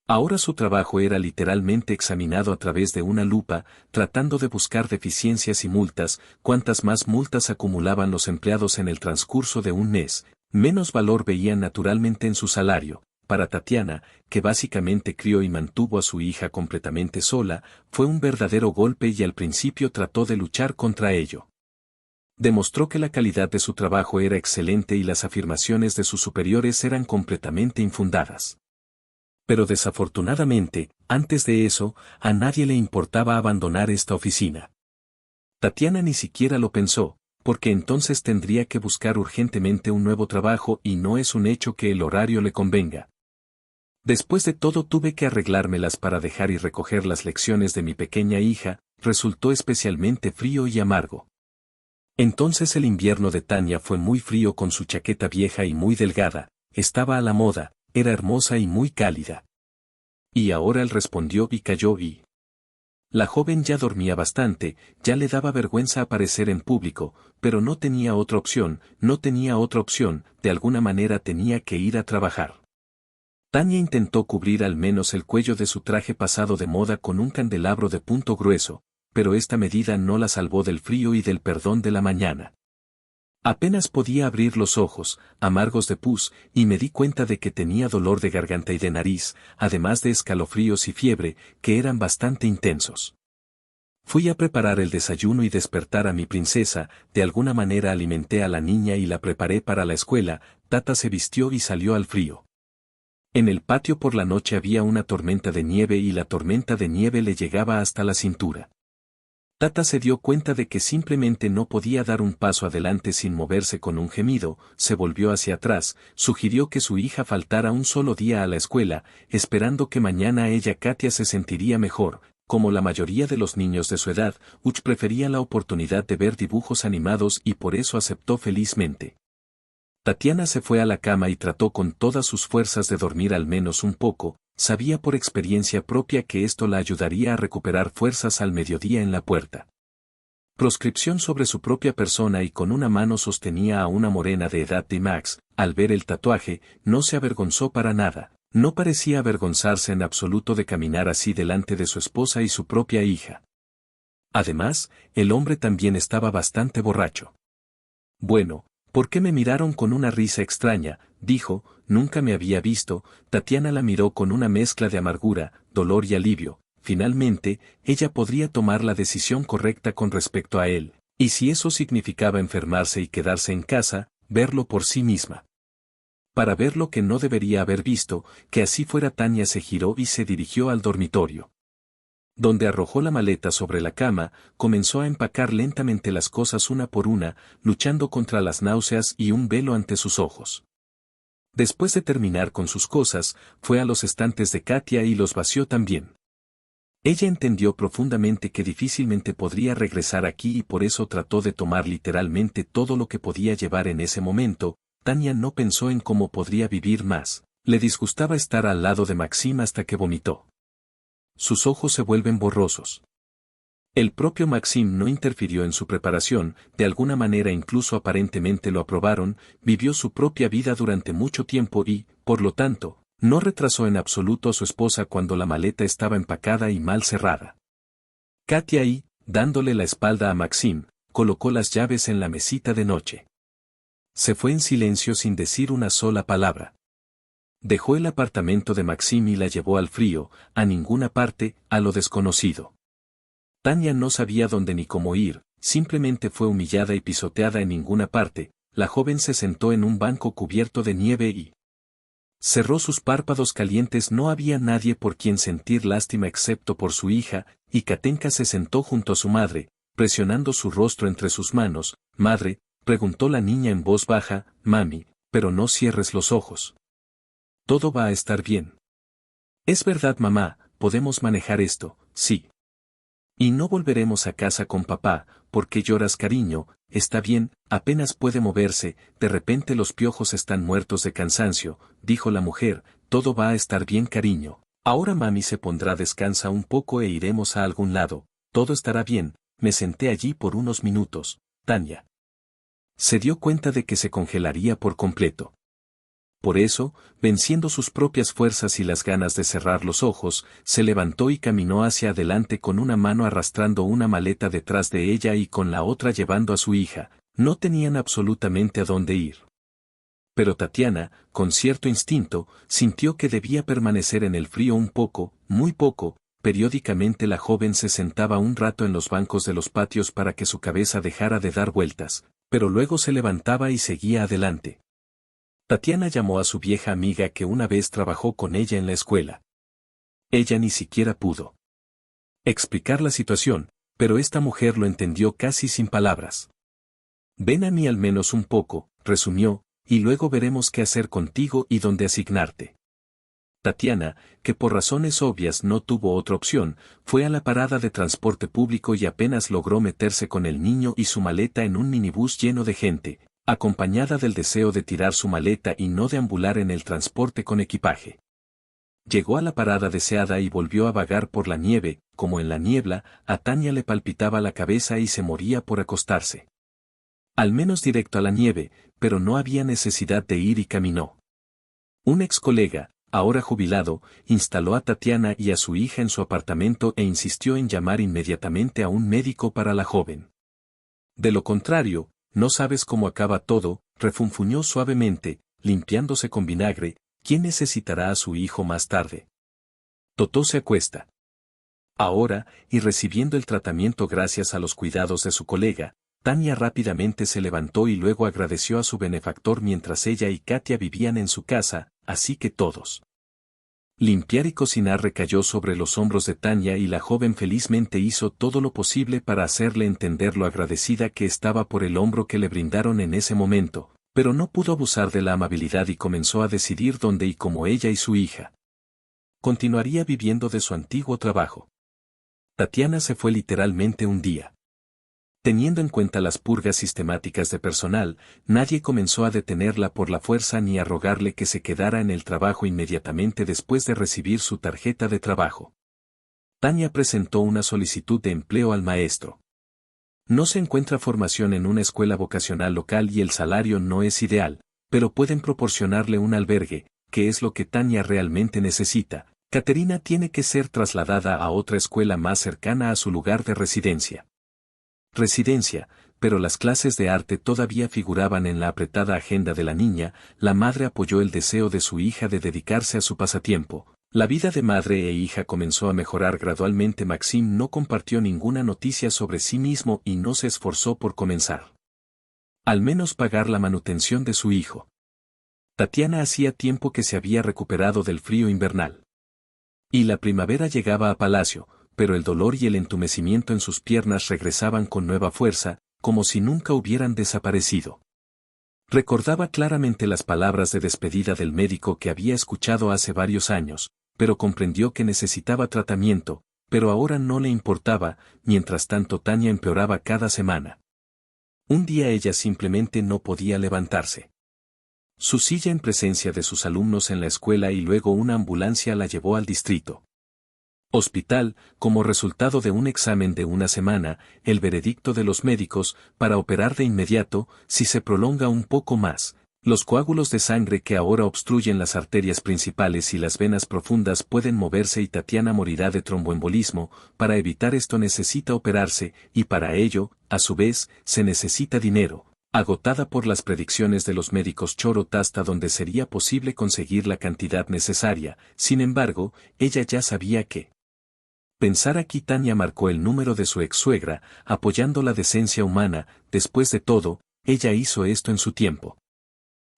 Ahora su trabajo era literalmente examinado a través de una lupa, tratando de buscar deficiencias y multas. Cuantas más multas acumulaban los empleados en el transcurso de un mes, menos valor veían naturalmente en su salario. Para Tatiana, que básicamente crió y mantuvo a su hija completamente sola, fue un verdadero golpe y al principio trató de luchar contra ello. Demostró que la calidad de su trabajo era excelente y las afirmaciones de sus superiores eran completamente infundadas. Pero desafortunadamente, antes de eso, a nadie le importaba abandonar esta oficina. Tatiana ni siquiera lo pensó, porque entonces tendría que buscar urgentemente un nuevo trabajo y no es un hecho que el horario le convenga. Después de todo tuve que arreglármelas para dejar y recoger las lecciones de mi pequeña hija, resultó especialmente frío y amargo. Entonces el invierno de Tania fue muy frío con su chaqueta vieja y muy delgada, estaba a la moda, era hermosa y muy cálida. Y ahora él respondió y cayó y... La joven ya dormía bastante, ya le daba vergüenza aparecer en público, pero no tenía otra opción, de alguna manera tenía que ir a trabajar. Tania intentó cubrir al menos el cuello de su traje pasado de moda con un candelabro de punto grueso, pero esta medida no la salvó del frío y del perdón de la mañana. Apenas podía abrir los ojos, amargos de pus, y me di cuenta de que tenía dolor de garganta y de nariz, además de escalofríos y fiebre, que eran bastante intensos. Fui a preparar el desayuno y despertar a mi princesa, de alguna manera alimenté a la niña y la preparé para la escuela. Tata se vistió y salió al frío. En el patio por la noche había una tormenta de nieve y la tormenta de nieve le llegaba hasta la cintura. Tata se dio cuenta de que simplemente no podía dar un paso adelante sin moverse. Con un gemido, se volvió hacia atrás, sugirió que su hija faltara un solo día a la escuela, esperando que mañana ella Katia se sentiría mejor. Como la mayoría de los niños de su edad, Uch prefería la oportunidad de ver dibujos animados y por eso aceptó felizmente. Tatiana se fue a la cama y trató con todas sus fuerzas de dormir al menos un poco. Sabía por experiencia propia que esto la ayudaría a recuperar fuerzas al mediodía en la puerta. Proscripción sobre su propia persona y con una mano sostenía a una morena de edad de Max. Al ver el tatuaje, no se avergonzó para nada. No parecía avergonzarse en absoluto de caminar así delante de su esposa y su propia hija. Además, el hombre también estaba bastante borracho. Bueno, ¿por qué me miraron con una risa extraña?, dijo, nunca me había visto. Tatiana la miró con una mezcla de amargura, dolor y alivio. Finalmente, ella podría tomar la decisión correcta con respecto a él, y si eso significaba enfermarse y quedarse en casa, verlo por sí misma. Para ver lo que no debería haber visto, que así fuera. Tania se giró y se dirigió al dormitorio, donde arrojó la maleta sobre la cama, comenzó a empacar lentamente las cosas una por una, luchando contra las náuseas y un velo ante sus ojos. Después de terminar con sus cosas, fue a los estantes de Katia y los vació también. Ella entendió profundamente que difícilmente podría regresar aquí y por eso trató de tomar literalmente todo lo que podía llevar en ese momento. Tania no pensó en cómo podría vivir más, le disgustaba estar al lado de Maxim hasta que vomitó. Sus ojos se vuelven borrosos. El propio Maxim no interfirió en su preparación, de alguna manera incluso aparentemente lo aprobaron, vivió su propia vida durante mucho tiempo y, por lo tanto, no retrasó en absoluto a su esposa cuando la maleta estaba empacada y mal cerrada. Katia y, dándole la espalda a Maxim, colocó las llaves en la mesita de noche. Se fue en silencio sin decir una sola palabra. Dejó el apartamento de Maxim y la llevó al frío, a ninguna parte, a lo desconocido. Tania no sabía dónde ni cómo ir, simplemente fue humillada y pisoteada en ninguna parte. La joven se sentó en un banco cubierto de nieve y cerró sus párpados calientes. No había nadie por quien sentir lástima excepto por su hija, y Katenka se sentó junto a su madre, presionando su rostro entre sus manos. «Madre», preguntó la niña en voz baja, «Mami, pero no cierres los ojos. Todo va a estar bien». «Es verdad, mamá, podemos manejar esto, sí. Y no volveremos a casa con papá. ¿Por qué lloras, cariño? Está bien, apenas puede moverse, de repente los piojos están muertos de cansancio», dijo la mujer. «Todo va a estar bien, cariño. Ahora mami se pondrá, descansa un poco e iremos a algún lado. Todo estará bien». Me senté allí por unos minutos. Tania se dio cuenta de que se congelaría por completo. Por eso, venciendo sus propias fuerzas y las ganas de cerrar los ojos, se levantó y caminó hacia adelante con una mano arrastrando una maleta detrás de ella y con la otra llevando a su hija. No tenían absolutamente a dónde ir. Pero Tatiana, con cierto instinto, sintió que debía permanecer en el frío un poco, muy poco. Periódicamente la joven se sentaba un rato en los bancos de los patios para que su cabeza dejara de dar vueltas, pero luego se levantaba y seguía adelante. Tatiana llamó a su vieja amiga que una vez trabajó con ella en la escuela. Ella ni siquiera pudo explicar la situación, pero esta mujer lo entendió casi sin palabras. «Ven a mí al menos un poco», resumió, «y luego veremos qué hacer contigo y dónde asignarte». Tatiana, que por razones obvias no tuvo otra opción, fue a la parada de transporte público y apenas logró meterse con el niño y su maleta en un minibús lleno de gente, acompañada del deseo de tirar su maleta y no deambular en el transporte con equipaje. Llegó a la parada deseada y volvió a vagar por la nieve. Como en la niebla, a Tania le palpitaba la cabeza y se moría por acostarse. Al menos directo a la nieve, pero no había necesidad de ir y caminó. Un ex colega, ahora jubilado, instaló a Tatiana y a su hija en su apartamento e insistió en llamar inmediatamente a un médico para la joven. «De lo contrario, no sabes cómo acaba todo», refunfuñó suavemente, limpiándose con vinagre. «¿Quién necesitará a su hijo más tarde? Totó se acuesta ahora, y recibiendo el tratamiento gracias a los cuidados de su colega». Tania rápidamente se levantó y luego agradeció a su benefactor mientras ella y Katia vivían en su casa, así que todos. Limpiar y cocinar recayó sobre los hombros de Tania y la joven felizmente hizo todo lo posible para hacerle entender lo agradecida que estaba por el hombro que le brindaron en ese momento, pero no pudo abusar de la amabilidad y comenzó a decidir dónde y cómo ella y su hija continuaría viviendo de su antiguo trabajo. Tatiana se fue literalmente un día. Teniendo en cuenta las purgas sistemáticas de personal, nadie comenzó a detenerla por la fuerza ni a rogarle que se quedara en el trabajo inmediatamente después de recibir su tarjeta de trabajo. Tania presentó una solicitud de empleo al maestro. No se encuentra formación en una escuela vocacional local y el salario no es ideal, pero pueden proporcionarle un albergue, que es lo que Tania realmente necesita. Caterina tiene que ser trasladada a otra escuela más cercana a su lugar de residencia. Pero las clases de arte todavía figuraban en la apretada agenda de la niña. La madre apoyó el deseo de su hija de dedicarse a su pasatiempo. La vida de madre e hija comenzó a mejorar gradualmente. Maxim no compartió ninguna noticia sobre sí mismo y no se esforzó por comenzar al menos pagar la manutención de su hijo. Tatiana hacía tiempo que se había recuperado del frío invernal. Y la primavera llegaba a palacio, pero el dolor y el entumecimiento en sus piernas regresaban con nueva fuerza, como si nunca hubieran desaparecido. Recordaba claramente las palabras de despedida del médico que había escuchado hace varios años, pero comprendió que necesitaba tratamiento, pero ahora no le importaba. Mientras tanto Tania empeoraba cada semana. Un día ella simplemente no podía levantarse. Su silla en presencia de sus alumnos en la escuela y luego una ambulancia la llevó al distrito. Hospital, como resultado de un examen de una semana, el veredicto de los médicos, para operar de inmediato, si se prolonga un poco más. Los coágulos de sangre que ahora obstruyen las arterias principales y las venas profundas pueden moverse y Tatiana morirá de tromboembolismo. Para evitar esto necesita operarse, y para ello, a su vez, se necesita dinero. Agotada por las predicciones de los médicos choró hasta donde sería posible conseguir la cantidad necesaria. Sin embargo, ella ya sabía que pensar aquí Tania marcó el número de su ex-suegra, apoyando la decencia humana. Después de todo, ella hizo esto en su tiempo.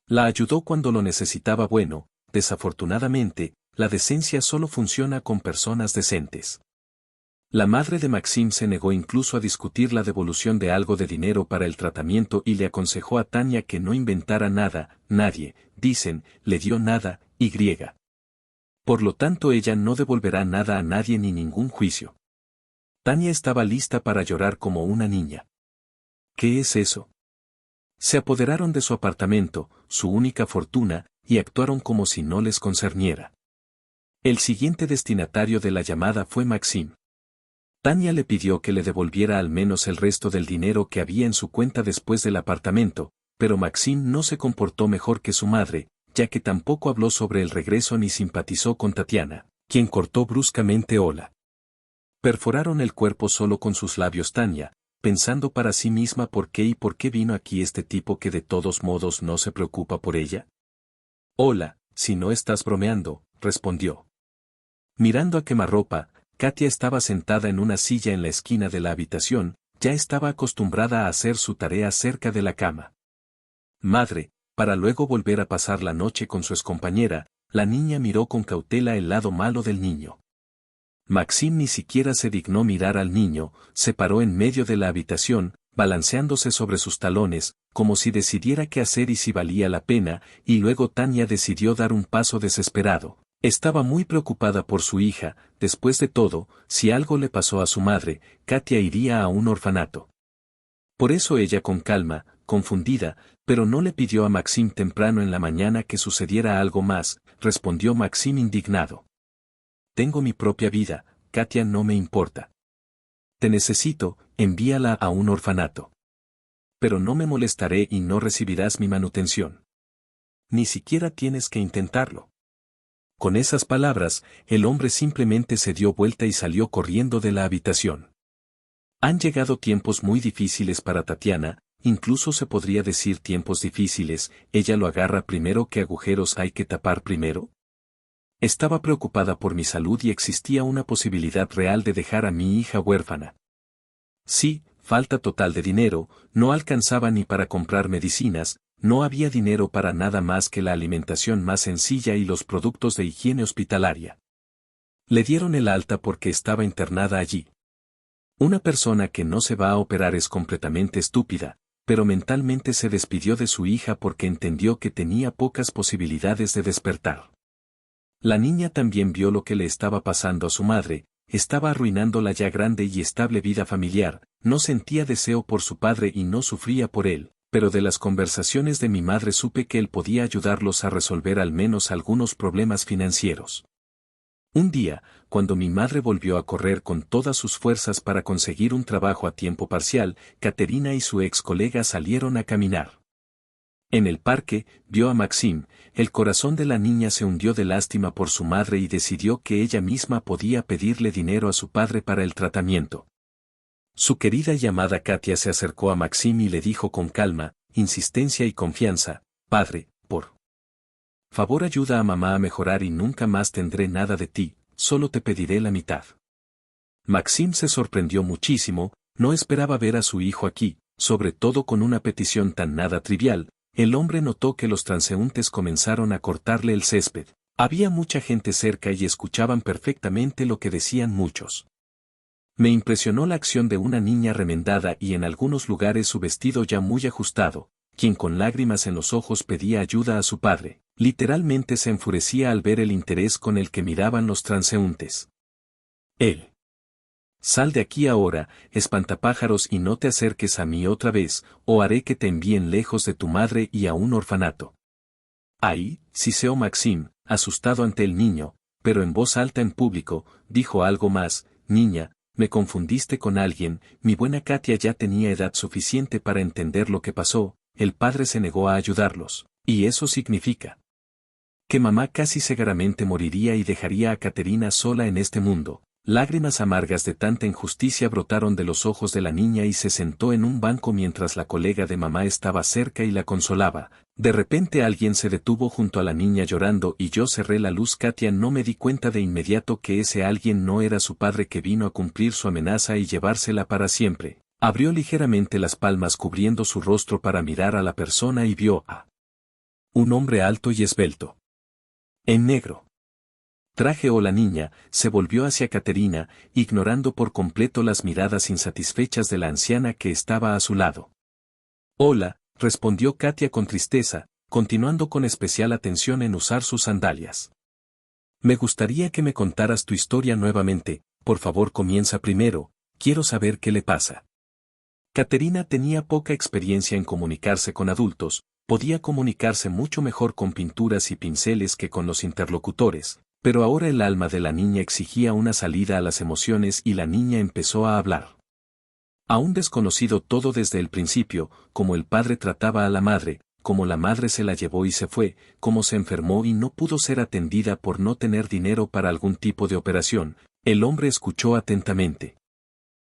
La ayudó cuando lo necesitaba. Bueno, desafortunadamente, la decencia solo funciona con personas decentes. La madre de Maxim se negó incluso a discutir la devolución de algo de dinero para el tratamiento y le aconsejó a Tania que no inventara nada. Nadie, dicen, le dio nada, y griega. Por lo tanto ella no devolverá nada a nadie ni ningún juicio. Tania estaba lista para llorar como una niña. ¿Qué es eso? Se apoderaron de su apartamento, su única fortuna, y actuaron como si no les concerniera. El siguiente destinatario de la llamada fue Maxim. Tania le pidió que le devolviera al menos el resto del dinero que había en su cuenta después del apartamento, pero Maxim no se comportó mejor que su madre, ya que tampoco habló sobre el regreso ni simpatizó con Tatiana, quien cortó bruscamente hola. Perforaron el cuerpo solo con sus labios Tania, pensando para sí misma por qué vino aquí este tipo que de todos modos no se preocupa por ella. Hola, si no estás bromeando, respondió. Mirando a quemarropa, Katia estaba sentada en una silla en la esquina de la habitación, ya estaba acostumbrada a hacer su tarea cerca de la cama. Madre, para luego volver a pasar la noche con su excompañera, la niña miró con cautela el lado malo del niño. Maxim ni siquiera se dignó mirar al niño, se paró en medio de la habitación, balanceándose sobre sus talones, como si decidiera qué hacer y si valía la pena, y luego Tania decidió dar un paso desesperado. Estaba muy preocupada por su hija. Después de todo, si algo le pasó a su madre, Katia iría a un orfanato. Por eso ella con calma, confundida, pero no le pidió a Maxim temprano en la mañana que sucediera algo más, respondió Maxim indignado. Tengo mi propia vida, Katia, no me importa. Te necesito, envíala a un orfanato. Pero no me molestaré y no recibirás mi manutención. Ni siquiera tienes que intentarlo. Con esas palabras, el hombre simplemente se dio vuelta y salió corriendo de la habitación. Han llegado tiempos muy difíciles para Tatiana, incluso se podría decir tiempos difíciles. Ella lo agarra primero. ¿Qué agujeros hay que tapar primero? Estaba preocupada por mi salud y existía una posibilidad real de dejar a mi hija huérfana. Sí, falta total de dinero, no alcanzaba ni para comprar medicinas, no había dinero para nada más que la alimentación más sencilla y los productos de higiene hospitalaria. Le dieron el alta porque estaba internada allí. Una persona que no se va a operar es completamente estúpida, pero mentalmente se despidió de su hija porque entendió que tenía pocas posibilidades de despertar. La niña también vio lo que le estaba pasando a su madre, estaba arruinando la ya grande y estable vida familiar, no sentía deseo por su padre y no sufría por él, pero de las conversaciones de mi madre supe que él podía ayudarlos a resolver al menos algunos problemas financieros. Un día, cuando mi madre volvió a correr con todas sus fuerzas para conseguir un trabajo a tiempo parcial, Caterina y su ex colega salieron a caminar. En el parque, vio a Maxim, el corazón de la niña se hundió de lástima por su madre y decidió que ella misma podía pedirle dinero a su padre para el tratamiento. Su querida y amada Katia se acercó a Maxim y le dijo con calma, insistencia y confianza, «Padre, por favor ayuda a mamá a mejorar y nunca más tendré nada de ti, solo te pediré la mitad». Maxim se sorprendió muchísimo, no esperaba ver a su hijo aquí, sobre todo con una petición tan nada trivial. El hombre notó que los transeúntes comenzaron a cortarle el césped. Había mucha gente cerca y escuchaban perfectamente lo que decían muchos. Me impresionó la acción de una niña remendada y en algunos lugares su vestido ya muy ajustado, quien con lágrimas en los ojos pedía ayuda a su padre. Literalmente se enfurecía al ver el interés con el que miraban los transeúntes. Él. Sal de aquí ahora, espantapájaros, y no te acerques a mí otra vez, o haré que te envíen lejos de tu madre y a un orfanato. Ahí, siseó Maxim, asustado ante el niño, pero en voz alta en público, dijo algo más: niña, me confundiste con alguien. Mi buena Katia ya tenía edad suficiente para entender lo que pasó. El padre se negó a ayudarlos, y eso significa que mamá casi seguramente moriría y dejaría a Caterina sola en este mundo. Lágrimas amargas de tanta injusticia brotaron de los ojos de la niña y se sentó en un banco mientras la colega de mamá estaba cerca y la consolaba. De repente alguien se detuvo junto a la niña llorando y yo cerré la luz. Katia no me di cuenta de inmediato que ese alguien no era su padre que vino a cumplir su amenaza y llevársela para siempre. Abrió ligeramente las palmas cubriendo su rostro para mirar a la persona y vio a un hombre alto y esbelto, en negro traje. La niña se volvió hacia Caterina, ignorando por completo las miradas insatisfechas de la anciana que estaba a su lado. Hola, respondió Katia con tristeza, continuando con especial atención en usar sus sandalias. Me gustaría que me contaras tu historia nuevamente. Por favor, comienza primero, quiero saber qué le pasa. Caterina tenía poca experiencia en comunicarse con adultos, podía comunicarse mucho mejor con pinturas y pinceles que con los interlocutores. Pero ahora el alma de la niña exigía una salida a las emociones y la niña empezó a hablar. Aún desconocido todo desde el principio, cómo el padre trataba a la madre, cómo la madre se la llevó y se fue, cómo se enfermó y no pudo ser atendida por no tener dinero para algún tipo de operación, el hombre escuchó atentamente.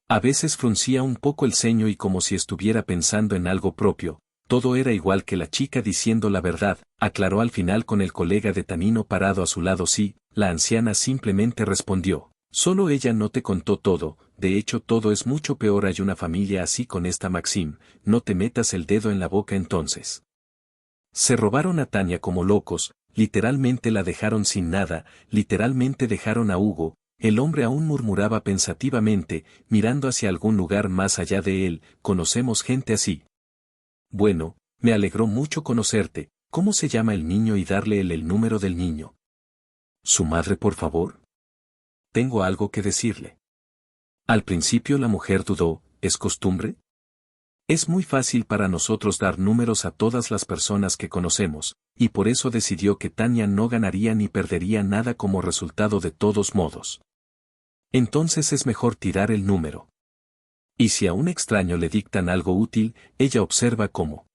A veces fruncía un poco el ceño y como si estuviera pensando en algo propio. Todo era igual que la chica diciendo la verdad, aclaró al final con el colega de Tanino parado a su lado. Sí, la anciana simplemente respondió. Solo ella no te contó todo, de hecho todo es mucho peor. Hay una familia así con esta Maxim, no te metas el dedo en la boca entonces. Se robaron a Tania como locos, literalmente la dejaron sin nada, literalmente dejaron a Hugo. El hombre aún murmuraba pensativamente, mirando hacia algún lugar más allá de él. Conocemos gente así. Bueno, me alegró mucho conocerte. ¿Cómo se llama el niño y darle el número del niño? ¿Su madre, por favor? Tengo algo que decirle. Al principio la mujer dudó. ¿Es costumbre? Es muy fácil para nosotros dar números a todas las personas que conocemos, y por eso decidió que Tania no ganaría ni perdería nada como resultado de todos modos. Entonces es mejor tirar el número. Y si a un extraño le dictan algo útil, ella observa cómo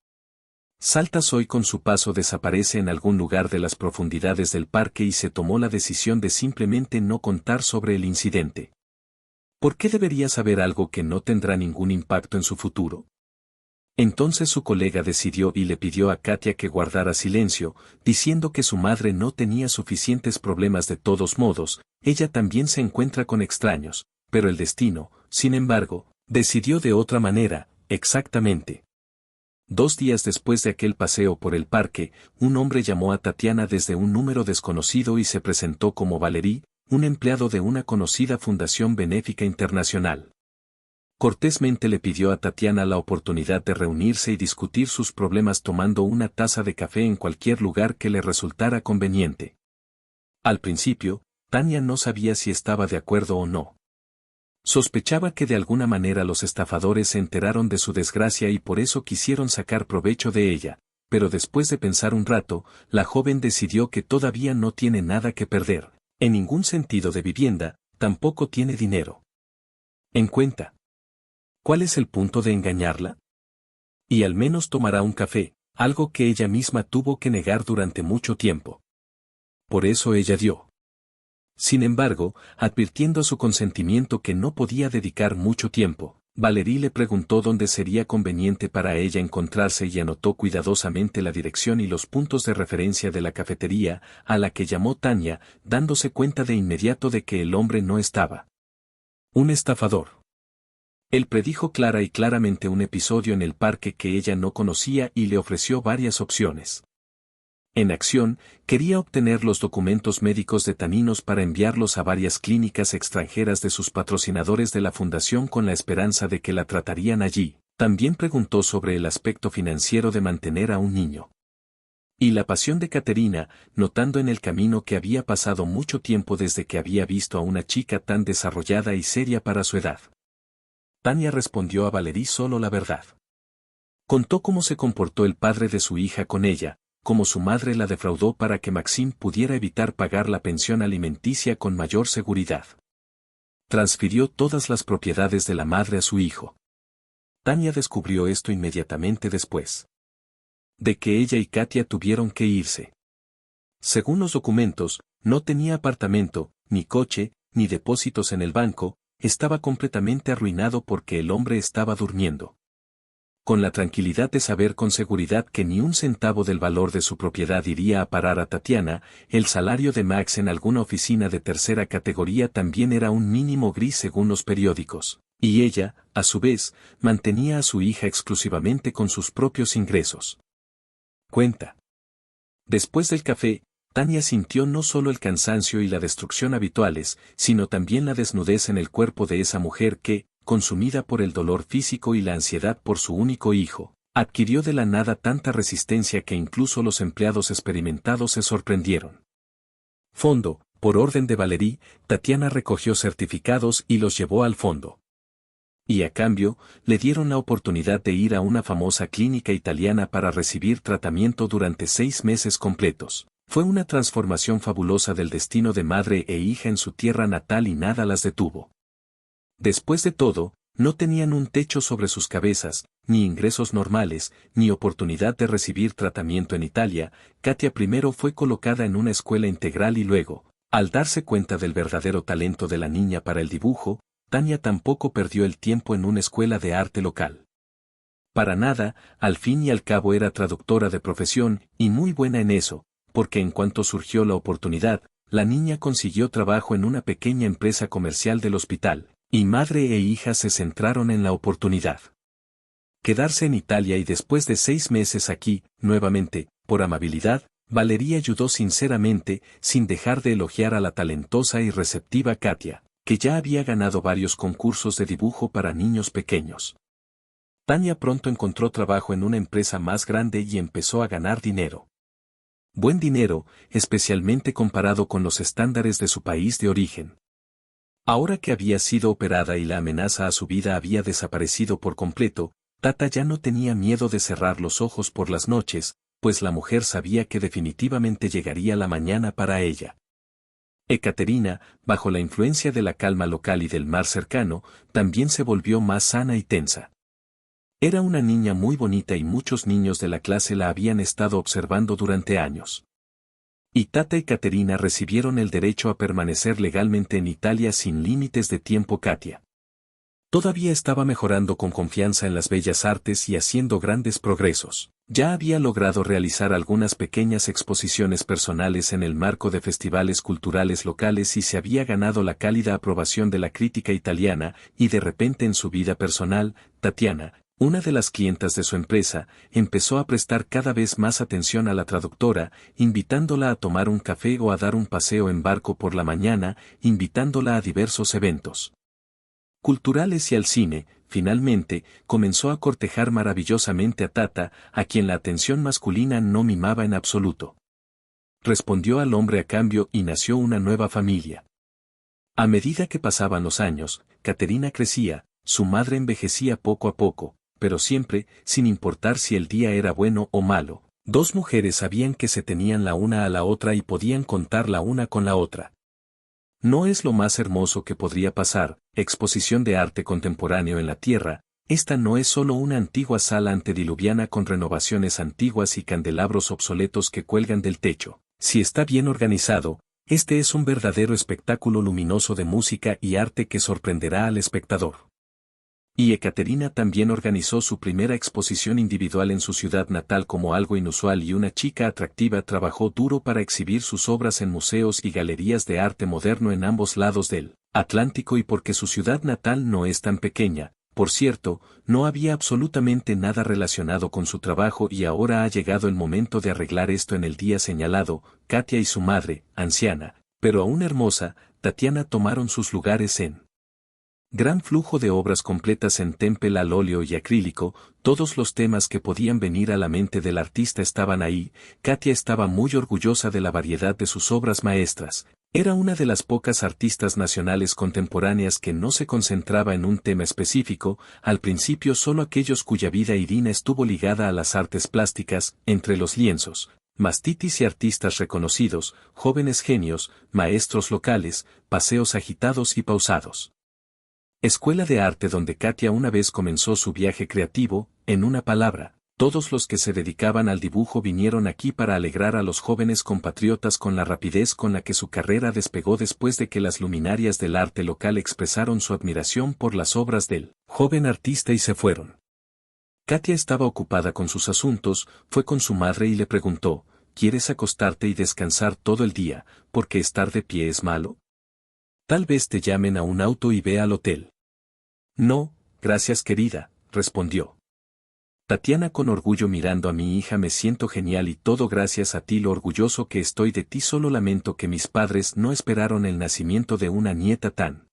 salta Zoe con su paso, desaparece en algún lugar de las profundidades del parque y se tomó la decisión de simplemente no contar sobre el incidente. ¿Por qué debería saber algo que no tendrá ningún impacto en su futuro? Entonces su colega decidió y le pidió a Katia que guardara silencio, diciendo que su madre no tenía suficientes problemas de todos modos, ella también se encuentra con extraños, pero el destino, sin embargo, decidió de otra manera. Exactamente. 2 días después de aquel paseo por el parque, un hombre llamó a Tatiana desde un número desconocido y se presentó como Valerie, un empleado de una conocida fundación benéfica internacional. Cortésmente le pidió a Tatiana la oportunidad de reunirse y discutir sus problemas tomando una taza de café en cualquier lugar que le resultara conveniente. Al principio, Tania no sabía si estaba de acuerdo o no. Sospechaba que de alguna manera los estafadores se enteraron de su desgracia y por eso quisieron sacar provecho de ella, pero después de pensar un rato, la joven decidió que todavía no tiene nada que perder, en ningún sentido de vivienda, tampoco tiene dinero en cuenta. ¿Cuál es el punto de engañarla? Y al menos tomará un café, algo que ella misma tuvo que negar durante mucho tiempo. Por eso ella dio. Sin embargo, advirtiendo a su consentimiento que no podía dedicar mucho tiempo, Valerie le preguntó dónde sería conveniente para ella encontrarse y anotó cuidadosamente la dirección y los puntos de referencia de la cafetería, a la que llamó Tania, dándose cuenta de inmediato de que el hombre no estaba. Un estafador. Él predijo clara y claramente un episodio en el parque que ella no conocía y le ofreció varias opciones. En acción, quería obtener los documentos médicos de Taninos para enviarlos a varias clínicas extranjeras de sus patrocinadores de la fundación con la esperanza de que la tratarían allí. También preguntó sobre el aspecto financiero de mantener a un niño. Y la pasión de Caterina, notando en el camino que había pasado mucho tiempo desde que había visto a una chica tan desarrollada y seria para su edad. Tania respondió a Valerie solo la verdad. Contó cómo se comportó el padre de su hija con ella, como su madre la defraudó para que Maxim pudiera evitar pagar la pensión alimenticia con mayor seguridad. Transfirió todas las propiedades de la madre a su hijo. Tania descubrió esto inmediatamente después de que ella y Katia tuvieron que irse. Según los documentos, no tenía apartamento, ni coche, ni depósitos en el banco, estaba completamente arruinado porque el hombre estaba durmiendo. Con la tranquilidad de saber con seguridad que ni un centavo del valor de su propiedad iría a parar a Tatiana, el salario de Max en alguna oficina de tercera categoría también era un mínimo gris según los periódicos, y ella, a su vez, mantenía a su hija exclusivamente con sus propios ingresos. Cuenta. Después del café, Tania sintió no solo el cansancio y la destrucción habituales, sino también la desnudez en el cuerpo de esa mujer que, consumida por el dolor físico y la ansiedad por su único hijo, adquirió de la nada tanta resistencia que incluso los empleados experimentados se sorprendieron. Fondo, por orden de Valerie, Tatiana recogió certificados y los llevó al fondo. Y a cambio, le dieron la oportunidad de ir a una famosa clínica italiana para recibir tratamiento durante 6 meses completos. Fue una transformación fabulosa del destino de madre e hija en su tierra natal y nada las detuvo. Después de todo, no tenían un techo sobre sus cabezas, ni ingresos normales, ni oportunidad de recibir tratamiento en Italia. Katia primero fue colocada en una escuela integral y luego, al darse cuenta del verdadero talento de la niña para el dibujo, Tania tampoco perdió el tiempo en una escuela de arte local. Para nada, al fin y al cabo era traductora de profesión, y muy buena en eso, porque en cuanto surgió la oportunidad, la niña consiguió trabajo en una pequeña empresa comercial del hospital. Y madre e hija se centraron en la oportunidad. Quedarse en Italia y después de 6 meses aquí, nuevamente, por amabilidad, Valerie ayudó sinceramente, sin dejar de elogiar a la talentosa y receptiva Katia, que ya había ganado varios concursos de dibujo para niños pequeños. Tania pronto encontró trabajo en una empresa más grande y empezó a ganar dinero. Buen dinero, especialmente comparado con los estándares de su país de origen. Ahora que había sido operada y la amenaza a su vida había desaparecido por completo, Tata ya no tenía miedo de cerrar los ojos por las noches, pues la mujer sabía que definitivamente llegaría la mañana para ella. Ekaterina, bajo la influencia de la calma local y del mar cercano, también se volvió más sana y tensa. Era una niña muy bonita y muchos niños de la clase la habían estado observando durante años. Y Tata y Caterina recibieron el derecho a permanecer legalmente en Italia sin límites de tiempo. Katia todavía estaba mejorando con confianza en las bellas artes y haciendo grandes progresos. Ya había logrado realizar algunas pequeñas exposiciones personales en el marco de festivales culturales locales y se había ganado la cálida aprobación de la crítica italiana, y de repente en su vida personal, Tatiana, una de las clientas de su empresa, empezó a prestar cada vez más atención a la traductora, invitándola a tomar un café o a dar un paseo en barco por la mañana, invitándola a diversos eventos culturales y al cine. Finalmente, comenzó a cortejar maravillosamente a Tata, a quien la atención masculina no mimaba en absoluto. Respondió al hombre a cambio y nació una nueva familia. A medida que pasaban los años, Caterina crecía, su madre envejecía poco a poco, pero siempre, sin importar si el día era bueno o malo, 2 mujeres sabían que se tenían la una a la otra y podían contar la una con la otra. No es lo más hermoso que podría pasar, exposición de arte contemporáneo en la Tierra. Esta no es solo una antigua sala antediluviana con renovaciones antiguas y candelabros obsoletos que cuelgan del techo. Si está bien organizado, este es un verdadero espectáculo luminoso de música y arte que sorprenderá al espectador. Y Ekaterina también organizó su primera exposición individual en su ciudad natal como algo inusual, y una chica atractiva trabajó duro para exhibir sus obras en museos y galerías de arte moderno en ambos lados del Atlántico. Y porque su ciudad natal no es tan pequeña, por cierto, no había absolutamente nada relacionado con su trabajo, y ahora ha llegado el momento de arreglar esto en el día señalado. Katia y su madre, anciana, pero aún hermosa, Tatiana tomaron sus lugares en gran flujo de obras completas en témpera al óleo y acrílico. Todos los temas que podían venir a la mente del artista estaban ahí. Katia estaba muy orgullosa de la variedad de sus obras maestras. Era una de las pocas artistas nacionales contemporáneas que no se concentraba en un tema específico, al principio solo aquellos cuya vida Irina estuvo ligada a las artes plásticas. Entre los lienzos, Mastitis y artistas reconocidos, jóvenes genios, maestros locales, paseos agitados y pausados. Escuela de arte donde Katia una vez comenzó su viaje creativo, en una palabra, todos los que se dedicaban al dibujo vinieron aquí para alegrar a los jóvenes compatriotas con la rapidez con la que su carrera despegó después de que las luminarias del arte local expresaron su admiración por las obras del joven artista y se fueron. Katia estaba ocupada con sus asuntos, fue con su madre y le preguntó, ¿quieres acostarte y descansar todo el día, porque estar de pie es malo? Tal vez te llamen a un auto y ve al hotel. No, gracias querida, respondió Tatiana con orgullo mirando a mi hija me siento genial y todo gracias a ti lo orgulloso que estoy de ti solo lamento que mis padres no esperaron el nacimiento de una nieta tan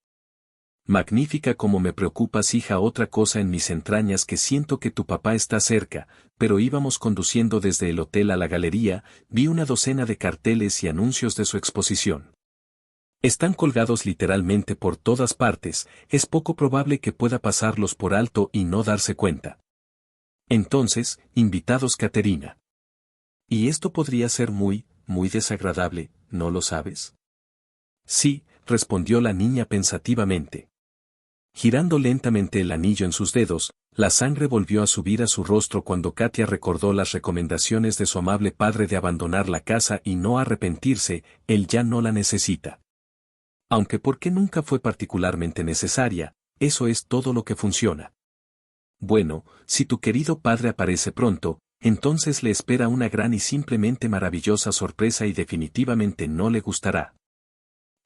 magnífica como me preocupas hija otra cosa en mis entrañas que siento que tu papá está cerca, pero íbamos conduciendo desde el hotel a la galería, vi una docena de carteles y anuncios de su exposición. Están colgados literalmente por todas partes, es poco probable que pueda pasarlos por alto y no darse cuenta. Entonces, invitados Caterina. Y esto podría ser muy desagradable, ¿no lo sabes? Sí, respondió la niña pensativamente. Girando lentamente el anillo en sus dedos, la sangre volvió a subir a su rostro cuando Katia recordó las recomendaciones de su amable padre de abandonar la casa y no arrepentirse, él ya no la necesita. Aunque porque nunca fue particularmente necesaria, eso es todo lo que funciona. Bueno, si tu querido padre aparece pronto, entonces le espera una gran y simplemente maravillosa sorpresa y definitivamente no le gustará.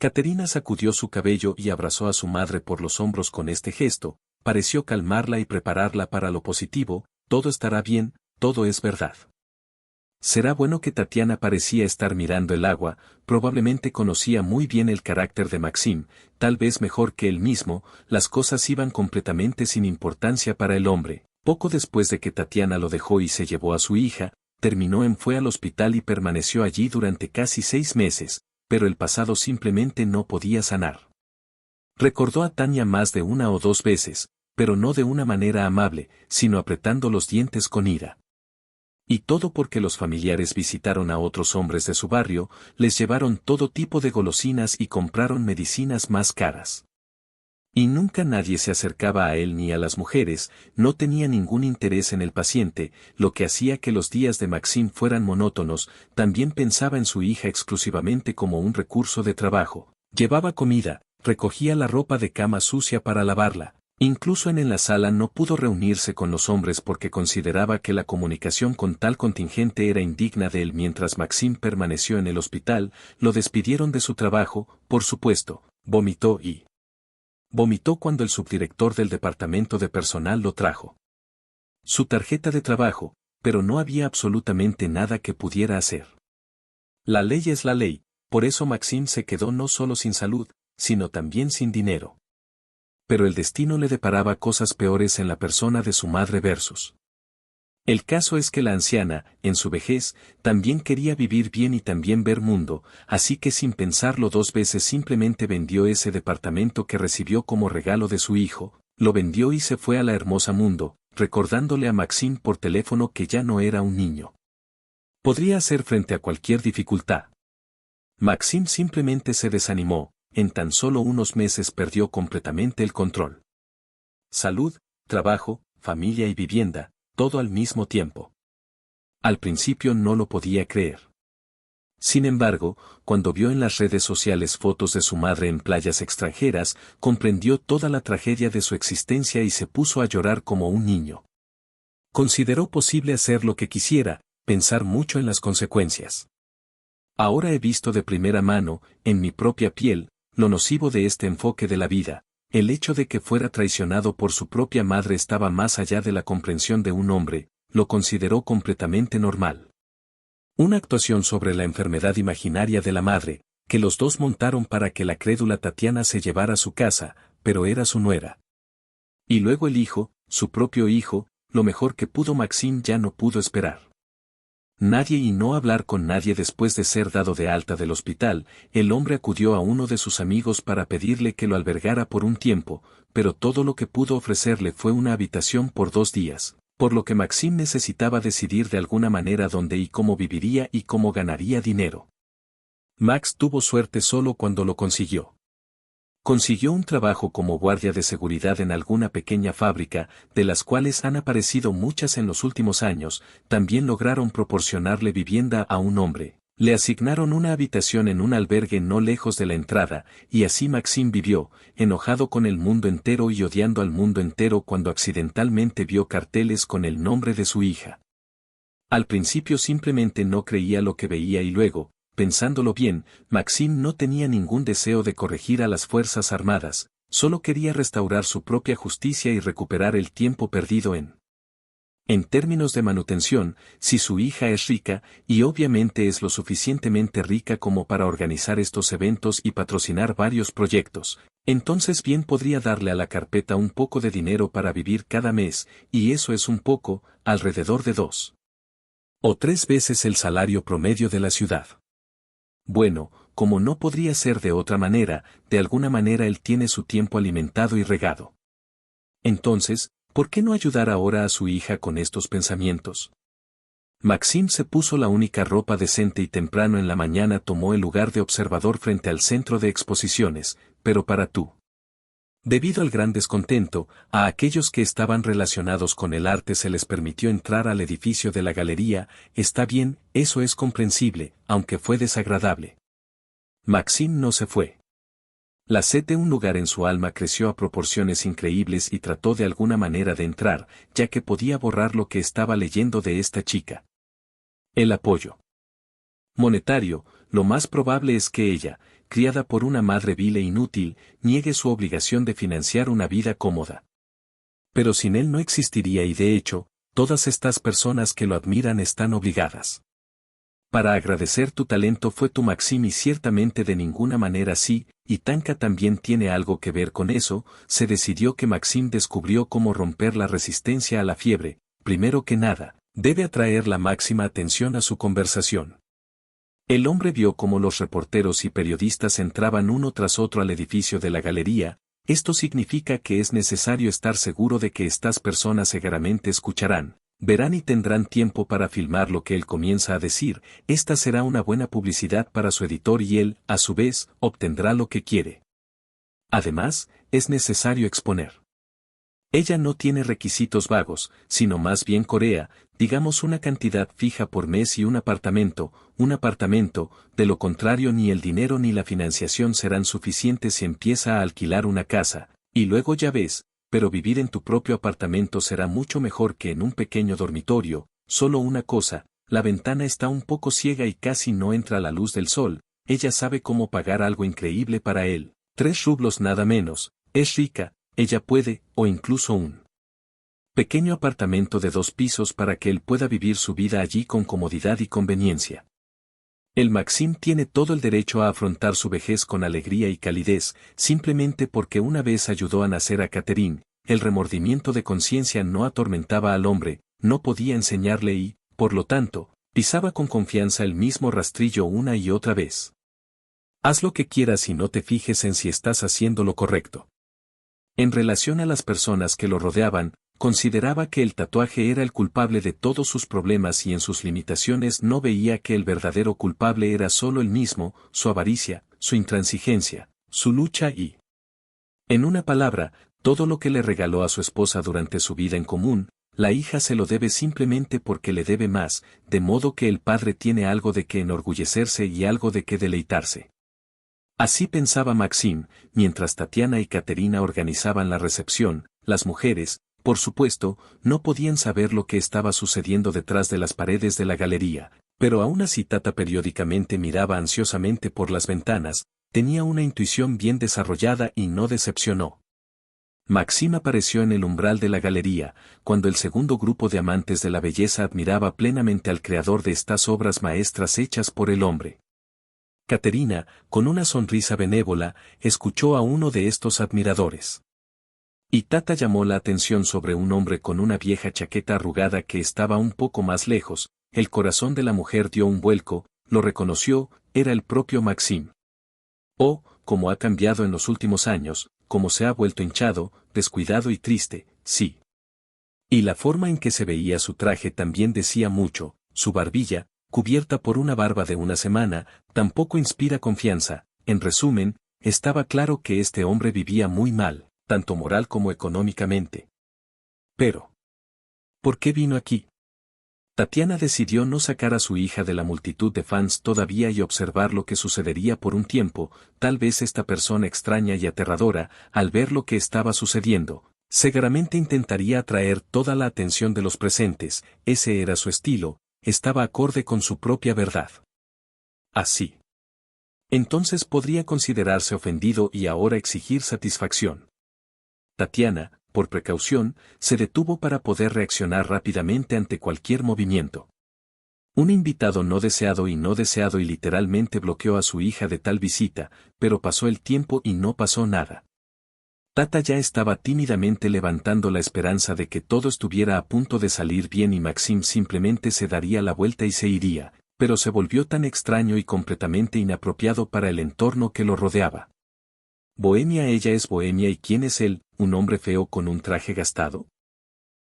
Caterina sacudió su cabello y abrazó a su madre por los hombros con este gesto, pareció calmarla y prepararla para lo positivo, todo estará bien, todo es verdad. Será bueno que Tatiana parecía estar mirando el agua, probablemente conocía muy bien el carácter de Maxim, tal vez mejor que él mismo, las cosas iban completamente sin importancia para el hombre. Poco después de que Tatiana lo dejó y se llevó a su hija, fue al hospital y permaneció allí durante casi 6 meses, pero el pasado simplemente no podía sanar. Recordó a Tania más de 1 o 2 veces, pero no de una manera amable, sino apretando los dientes con ira. Y todo porque los familiares visitaron a otros hombres de su barrio, les llevaron todo tipo de golosinas y compraron medicinas más caras. Y nunca nadie se acercaba a él ni a las mujeres, no tenía ningún interés en el paciente, lo que hacía que los días de Maxim fueran monótonos, también pensaba en su hija exclusivamente como un recurso de trabajo. Llevaba comida, recogía la ropa de cama sucia para lavarla. Incluso en la sala no pudo reunirse con los hombres porque consideraba que la comunicación con tal contingente era indigna de él mientras Maxim permaneció en el hospital, lo despidieron de su trabajo, por supuesto, vomitó cuando el subdirector del departamento de personal lo trajo. Su tarjeta de trabajo, pero no había absolutamente nada que pudiera hacer. La ley es la ley, por eso Maxim se quedó no solo sin salud, sino también sin dinero. Pero el destino le deparaba cosas peores en la persona de su madre versus. El caso es que la anciana, en su vejez, también quería vivir bien y también ver mundo, así que sin pensarlo 2 veces simplemente vendió ese departamento que recibió como regalo de su hijo, lo vendió y se fue a la hermosa mundo, recordándole a Maxim por teléfono que ya no era un niño. Podría hacer frente a cualquier dificultad. Maxim simplemente se desanimó. En tan solo unos meses perdió completamente el control. Salud, trabajo, familia y vivienda, todo al mismo tiempo. Al principio no lo podía creer. Sin embargo, cuando vio en las redes sociales fotos de su madre en playas extranjeras, comprendió toda la tragedia de su existencia y se puso a llorar como un niño. Consideró posible hacer lo que quisiera, pensar mucho en las consecuencias. Ahora he visto de primera mano, en mi propia piel, lo nocivo de este enfoque de la vida, el hecho de que fuera traicionado por su propia madre estaba más allá de la comprensión de un hombre, lo consideró completamente normal. Una actuación sobre la enfermedad imaginaria de la madre, que los dos montaron para que la crédula Tatiana se llevara a su casa, pero era su nuera. Y luego el hijo, su propio hijo, lo mejor que pudo Maxim ya no pudo esperar. Nadie y no hablar con nadie después de ser dado de alta del hospital, el hombre acudió a uno de sus amigos para pedirle que lo albergara por un tiempo, pero todo lo que pudo ofrecerle fue una habitación por 2 días. Por lo que Maxim necesitaba decidir de alguna manera dónde y cómo viviría y cómo ganaría dinero. Max tuvo suerte solo cuando lo consiguió. Consiguió un trabajo como guardia de seguridad en alguna pequeña fábrica, de las cuales han aparecido muchas en los últimos años. También lograron proporcionarle vivienda a un hombre. Le asignaron una habitación en un albergue no lejos de la entrada, y así Maxim vivió, enojado con el mundo entero y odiando al mundo entero cuando accidentalmente vio carteles con el nombre de su hija. Al principio simplemente no creía lo que veía y luego, pensándolo bien, Maxim no tenía ningún deseo de corregir a las Fuerzas Armadas, solo quería restaurar su propia justicia y recuperar el tiempo perdido en términos de manutención, si su hija es rica, y obviamente es lo suficientemente rica como para organizar estos eventos y patrocinar varios proyectos, entonces bien podría darle a la carpeta un poco de dinero para vivir cada mes, y eso es un poco, alrededor de 2 o 3 veces el salario promedio de la ciudad. Bueno, como no podría ser de otra manera, de alguna manera él tiene su tiempo alimentado y regado. Entonces, ¿por qué no ayudar ahora a su hija con estos pensamientos? Maxim se puso la única ropa decente y temprano en la mañana tomó el lugar de observador frente al centro de exposiciones, pero para tú. Debido al gran descontento, a aquellos que estaban relacionados con el arte se les permitió entrar al edificio de la galería. Está bien, eso es comprensible, aunque fue desagradable. Maxim no se fue. La sed de un lugar en su alma creció a proporciones increíbles y trató de alguna manera de entrar, ya que podía borrar lo que estaba leyendo de esta chica. El apoyo monetario, lo más probable es que ella, criada por una madre vil e inútil, niegue su obligación de financiar una vida cómoda. Pero sin él no existiría y de hecho, todas estas personas que lo admiran están obligadas. Para agradecer tu talento fue tu Maxim y ciertamente de ninguna manera sí, y Tanka también tiene algo que ver con eso. Se decidió que Maxim descubrió cómo romper la resistencia a la fiebre. Primero que nada, debe atraer la máxima atención a su conversación. El hombre vio cómo los reporteros y periodistas entraban uno tras otro al edificio de la galería. Esto significa que es necesario estar seguro de que estas personas seguramente escucharán, verán y tendrán tiempo para filmar lo que él comienza a decir. Esta será una buena publicidad para su editor y él, a su vez, obtendrá lo que quiere. Además, es necesario exponer. Ella no tiene requisitos vagos, sino más bien Corea, digamos una cantidad fija por mes y un apartamento, de lo contrario ni el dinero ni la financiación serán suficientes si empieza a alquilar una casa, y luego ya ves, pero vivir en tu propio apartamento será mucho mejor que en un pequeño dormitorio. Solo una cosa, la ventana está un poco ciega y casi no entra la luz del sol. Ella sabe cómo pagar algo increíble para él, 3 rublos nada menos, es rica. Ella puede, o incluso un pequeño apartamento de 2 pisos para que él pueda vivir su vida allí con comodidad y conveniencia. El Maxim tiene todo el derecho a afrontar su vejez con alegría y calidez, simplemente porque una vez ayudó a nacer a Catherine. El remordimiento de conciencia no atormentaba al hombre, no podía enseñarle y, por lo tanto, pisaba con confianza el mismo rastrillo una y otra vez. Haz lo que quieras y no te fijes en si estás haciendo lo correcto. En relación a las personas que lo rodeaban, consideraba que el tatuaje era el culpable de todos sus problemas y en sus limitaciones no veía que el verdadero culpable era solo él mismo, su avaricia, su intransigencia, su lucha y, en una palabra, todo lo que le regaló a su esposa durante su vida en común. La hija se lo debe simplemente porque le debe más, de modo que el padre tiene algo de que enorgullecerse y algo de que deleitarse. Así pensaba Maxim, mientras Tatiana y Caterina organizaban la recepción. Las mujeres, por supuesto, no podían saber lo que estaba sucediendo detrás de las paredes de la galería, pero aún así Tata periódicamente miraba ansiosamente por las ventanas, tenía una intuición bien desarrollada y no decepcionó. Maxim apareció en el umbral de la galería, cuando el segundo grupo de amantes de la belleza admiraba plenamente al creador de estas obras maestras hechas por el hombre. Caterina, con una sonrisa benévola, escuchó a uno de estos admiradores. Y Tata llamó la atención sobre un hombre con una vieja chaqueta arrugada que estaba un poco más lejos. El corazón de la mujer dio un vuelco, lo reconoció, era el propio Maxim. Oh, cómo ha cambiado en los últimos años, cómo se ha vuelto hinchado, descuidado y triste, sí. Y la forma en que se veía su traje también decía mucho, su barbilla, cubierta por una barba de una semana, tampoco inspira confianza. En resumen, estaba claro que este hombre vivía muy mal, tanto moral como económicamente. Pero, ¿por qué vino aquí? Tatiana decidió no sacar a su hija de la multitud de fans todavía y observar lo que sucedería por un tiempo. Tal vez esta persona extraña y aterradora, al ver lo que estaba sucediendo, seguramente intentaría atraer toda la atención de los presentes. Ese era su estilo, estaba acorde con su propia verdad. Así. Entonces podría considerarse ofendido y ahora exigir satisfacción. Tatiana, por precaución, se detuvo para poder reaccionar rápidamente ante cualquier movimiento. Un invitado no deseado y literalmente bloqueó a su hija de tal visita, pero pasó el tiempo y no pasó nada. Tata ya estaba tímidamente levantando la esperanza de que todo estuviera a punto de salir bien y Maxim simplemente se daría la vuelta y se iría, pero se volvió tan extraño y completamente inapropiado para el entorno que lo rodeaba. Bohemia, ella es bohemia, ¿y quién es él, un hombre feo con un traje gastado?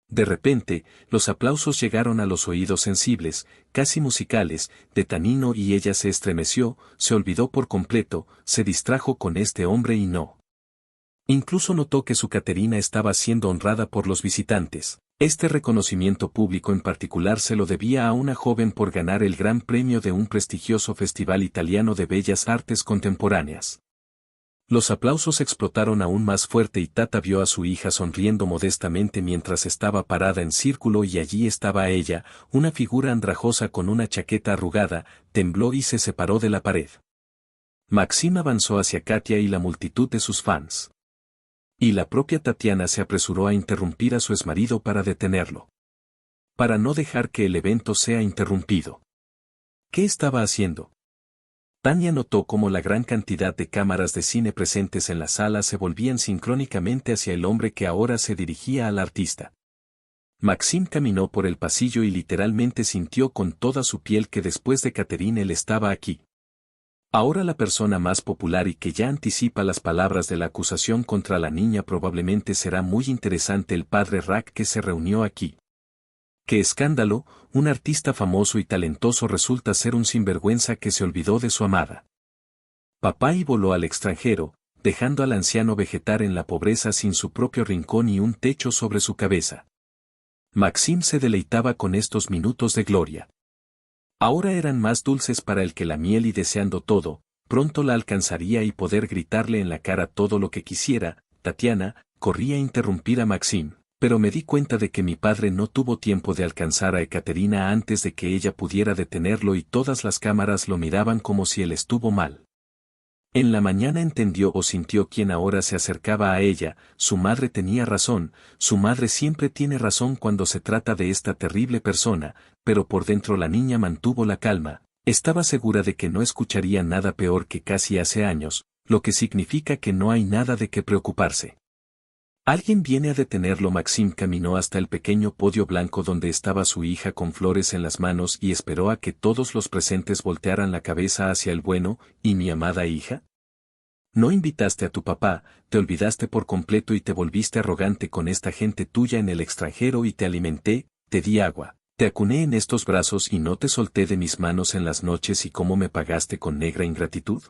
De repente, los aplausos llegaron a los oídos sensibles, casi musicales, de Tanino y ella se estremeció, se olvidó por completo, se distrajo con este hombre y no. Incluso notó que su Caterina estaba siendo honrada por los visitantes. Este reconocimiento público en particular se lo debía a una joven por ganar el gran premio de un prestigioso festival italiano de bellas artes contemporáneas. Los aplausos explotaron aún más fuerte y Tata vio a su hija sonriendo modestamente mientras estaba parada en círculo y allí estaba ella, una figura andrajosa con una chaqueta arrugada, tembló y se separó de la pared. Maxim avanzó hacia Katia y la multitud de sus fans. Y la propia Tatiana se apresuró a interrumpir a su exmarido para detenerlo. Para no dejar que el evento sea interrumpido. ¿Qué estaba haciendo? Tania notó cómo la gran cantidad de cámaras de cine presentes en la sala se volvían sincrónicamente hacia el hombre que ahora se dirigía al artista. Maxim caminó por el pasillo y literalmente sintió con toda su piel que después de Catherine él estaba aquí. Ahora la persona más popular y que ya anticipa las palabras de la acusación contra la niña probablemente será muy interesante el padre Rack que se reunió aquí. ¡Qué escándalo! Un artista famoso y talentoso resulta ser un sinvergüenza que se olvidó de su amada. Papá y voló al extranjero, dejando al anciano vegetar en la pobreza sin su propio rincón y un techo sobre su cabeza. Maxim se deleitaba con estos minutos de gloria. Ahora eran más dulces para él que la miel y deseando todo, pronto la alcanzaría y poder gritarle en la cara todo lo que quisiera. Tatiana, corría a interrumpir a Maxim. Pero me di cuenta de que mi padre no tuvo tiempo de alcanzar a Ekaterina antes de que ella pudiera detenerlo y todas las cámaras lo miraban como si él estuvo mal. En la mañana entendió o sintió quien ahora se acercaba a ella, su madre tenía razón, su madre siempre tiene razón cuando se trata de esta terrible persona, pero por dentro la niña mantuvo la calma, estaba segura de que no escucharía nada peor que casi hace años, lo que significa que no hay nada de qué preocuparse. Alguien viene a detenerlo. Maxim caminó hasta el pequeño podio blanco donde estaba su hija con flores en las manos y esperó a que todos los presentes voltearan la cabeza hacia el bueno. ¿Y mi amada hija? No invitaste a tu papá, te olvidaste por completo y te volviste arrogante con esta gente tuya en el extranjero y te alimenté, te di agua, te acuné en estos brazos y no te solté de mis manos en las noches y cómo me pagaste con negra ingratitud.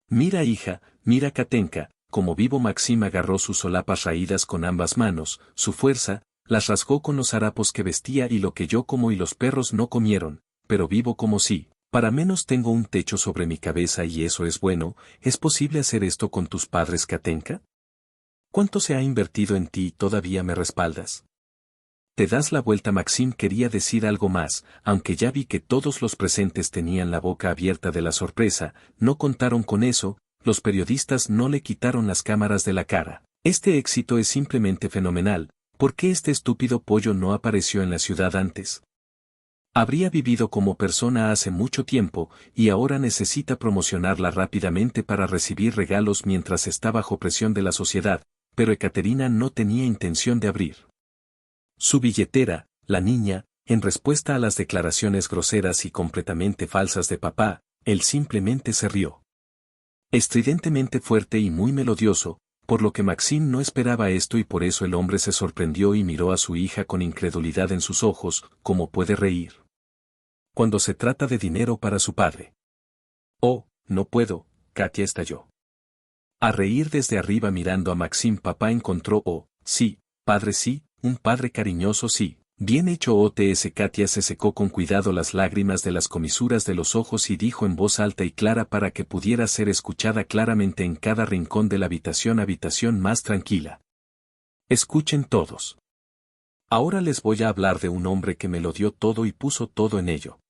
Mira hija, mira Katenka. Como vivo. Maxim agarró sus solapas raídas con ambas manos, su fuerza, las rasgó con los harapos que vestía y lo que yo como y los perros no comieron, pero vivo como si, para menos tengo un techo sobre mi cabeza y eso es bueno. ¿Es posible hacer esto con tus padres, Katenka? ¿Cuánto se ha invertido en ti y todavía me respaldas? Te das la vuelta. Maxim quería decir algo más, aunque ya vi que todos los presentes tenían la boca abierta de la sorpresa, no contaron con eso. Los periodistas no le quitaron las cámaras de la cara. Este éxito es simplemente fenomenal. ¿Por qué este estúpido pollo no apareció en la ciudad antes? Habría vivido como persona hace mucho tiempo, y ahora necesita promocionarla rápidamente para recibir regalos mientras está bajo presión de la sociedad, pero Ekaterina no tenía intención de abrir su billetera. La niña, en respuesta a las declaraciones groseras y completamente falsas de papá, él simplemente se rió. Estridentemente fuerte y muy melodioso, por lo que Maxime no esperaba esto y por eso el hombre se sorprendió y miró a su hija con incredulidad en sus ojos, ¿cómo puede reír cuando se trata de dinero para su padre? Oh, no puedo, Katia estalló. A reír desde arriba mirando a Maxime. Papá encontró, oh, sí, padre sí, un padre cariñoso sí. Bien hecho OTS. Katia se secó con cuidado las lágrimas de las comisuras de los ojos y dijo en voz alta y clara para que pudiera ser escuchada claramente en cada rincón de la habitación más tranquila. Escuchen todos. Ahora les voy a hablar de un hombre que me lo dio todo y puso todo en ello.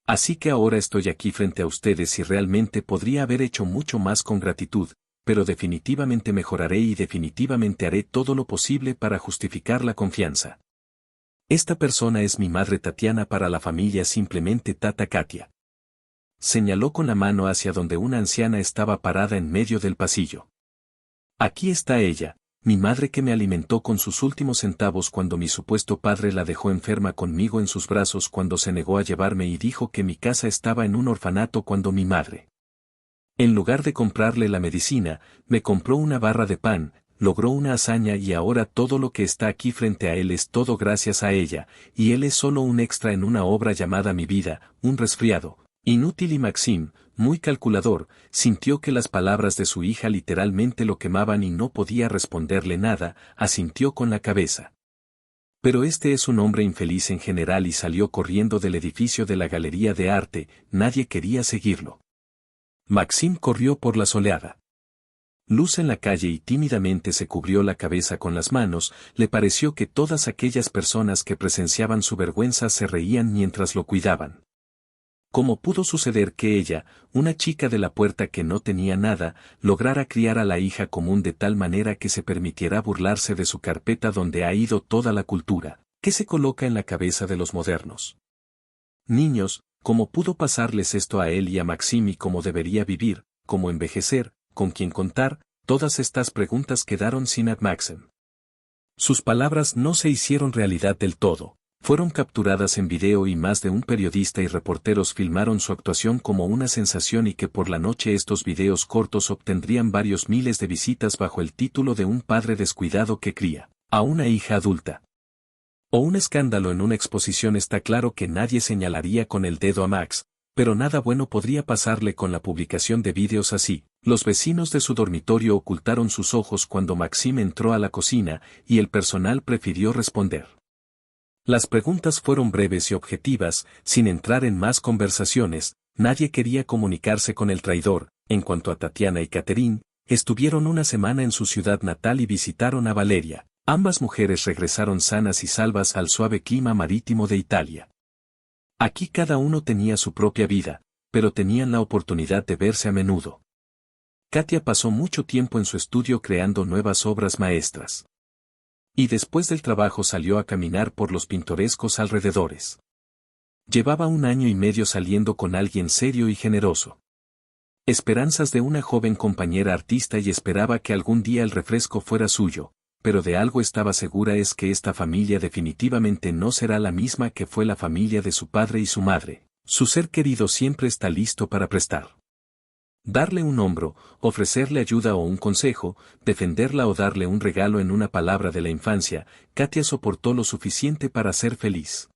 Así que ahora estoy aquí frente a ustedes y realmente podría haber hecho mucho más con gratitud, pero definitivamente mejoraré y definitivamente haré todo lo posible para justificar la confianza. Esta persona es mi madre Tatiana, para la familia simplemente Tata Katia. Señaló con la mano hacia donde una anciana estaba parada en medio del pasillo. Aquí está ella, mi madre que me alimentó con sus últimos centavos cuando mi supuesto padre la dejó enferma conmigo en sus brazos cuando se negó a llevarme y dijo que mi casa estaba en un orfanato cuando mi madre, en lugar de comprarle la medicina, me compró una barra de pan. Logró una hazaña y ahora todo lo que está aquí frente a él es todo gracias a ella, y él es solo un extra en una obra llamada Mi Vida, un resfriado, inútil. Y Maxime, muy calculador, sintió que las palabras de su hija literalmente lo quemaban y no podía responderle nada, asintió con la cabeza. Pero este es un hombre infeliz en general y salió corriendo del edificio de la galería de arte, nadie quería seguirlo. Maxime corrió por la soleada luz en la calle y tímidamente se cubrió la cabeza con las manos. Le pareció que todas aquellas personas que presenciaban su vergüenza se reían mientras lo cuidaban. ¿Cómo pudo suceder que ella, una chica de la puerta que no tenía nada, lograra criar a la hija común de tal manera que se permitiera burlarse de su carpeta donde ha ido toda la cultura, que se coloca en la cabeza de los modernos niños? ¿Cómo pudo pasarles esto a él y a Maxime y cómo debería vivir, cómo envejecer, con quién contar? Todas estas preguntas quedaron sin Maxime. Sus palabras no se hicieron realidad del todo, fueron capturadas en video y más de un periodista y reporteros filmaron su actuación como una sensación y que por la noche estos videos cortos obtendrían varios miles de visitas bajo el título de un padre descuidado que cría a una hija adulta. O un escándalo en una exposición. Está claro que nadie señalaría con el dedo a Max, pero nada bueno podría pasarle con la publicación de vídeos así. Los vecinos de su dormitorio ocultaron sus ojos cuando Maxime entró a la cocina, y el personal prefirió responder. Las preguntas fueron breves y objetivas, sin entrar en más conversaciones. Nadie quería comunicarse con el traidor. En cuanto a Tatiana y Catherine, estuvieron una semana en su ciudad natal y visitaron a Valeria. Ambas mujeres regresaron sanas y salvas al suave clima marítimo de Italia. Aquí cada uno tenía su propia vida, pero tenían la oportunidad de verse a menudo. Katia pasó mucho tiempo en su estudio creando nuevas obras maestras. Y después del trabajo salió a caminar por los pintorescos alrededores. Llevaba 1 año y medio saliendo con alguien serio y generoso. Esperanzas de una joven compañera artista y esperaba que algún día el refresco fuera suyo. Pero de algo estaba segura, es que esta familia definitivamente no será la misma que fue la familia de su padre y su madre. Su ser querido siempre está listo para prestar. Darle un hombro, ofrecerle ayuda o un consejo, defenderla o darle un regalo. En una palabra de la infancia, Katia soportó lo suficiente para ser feliz.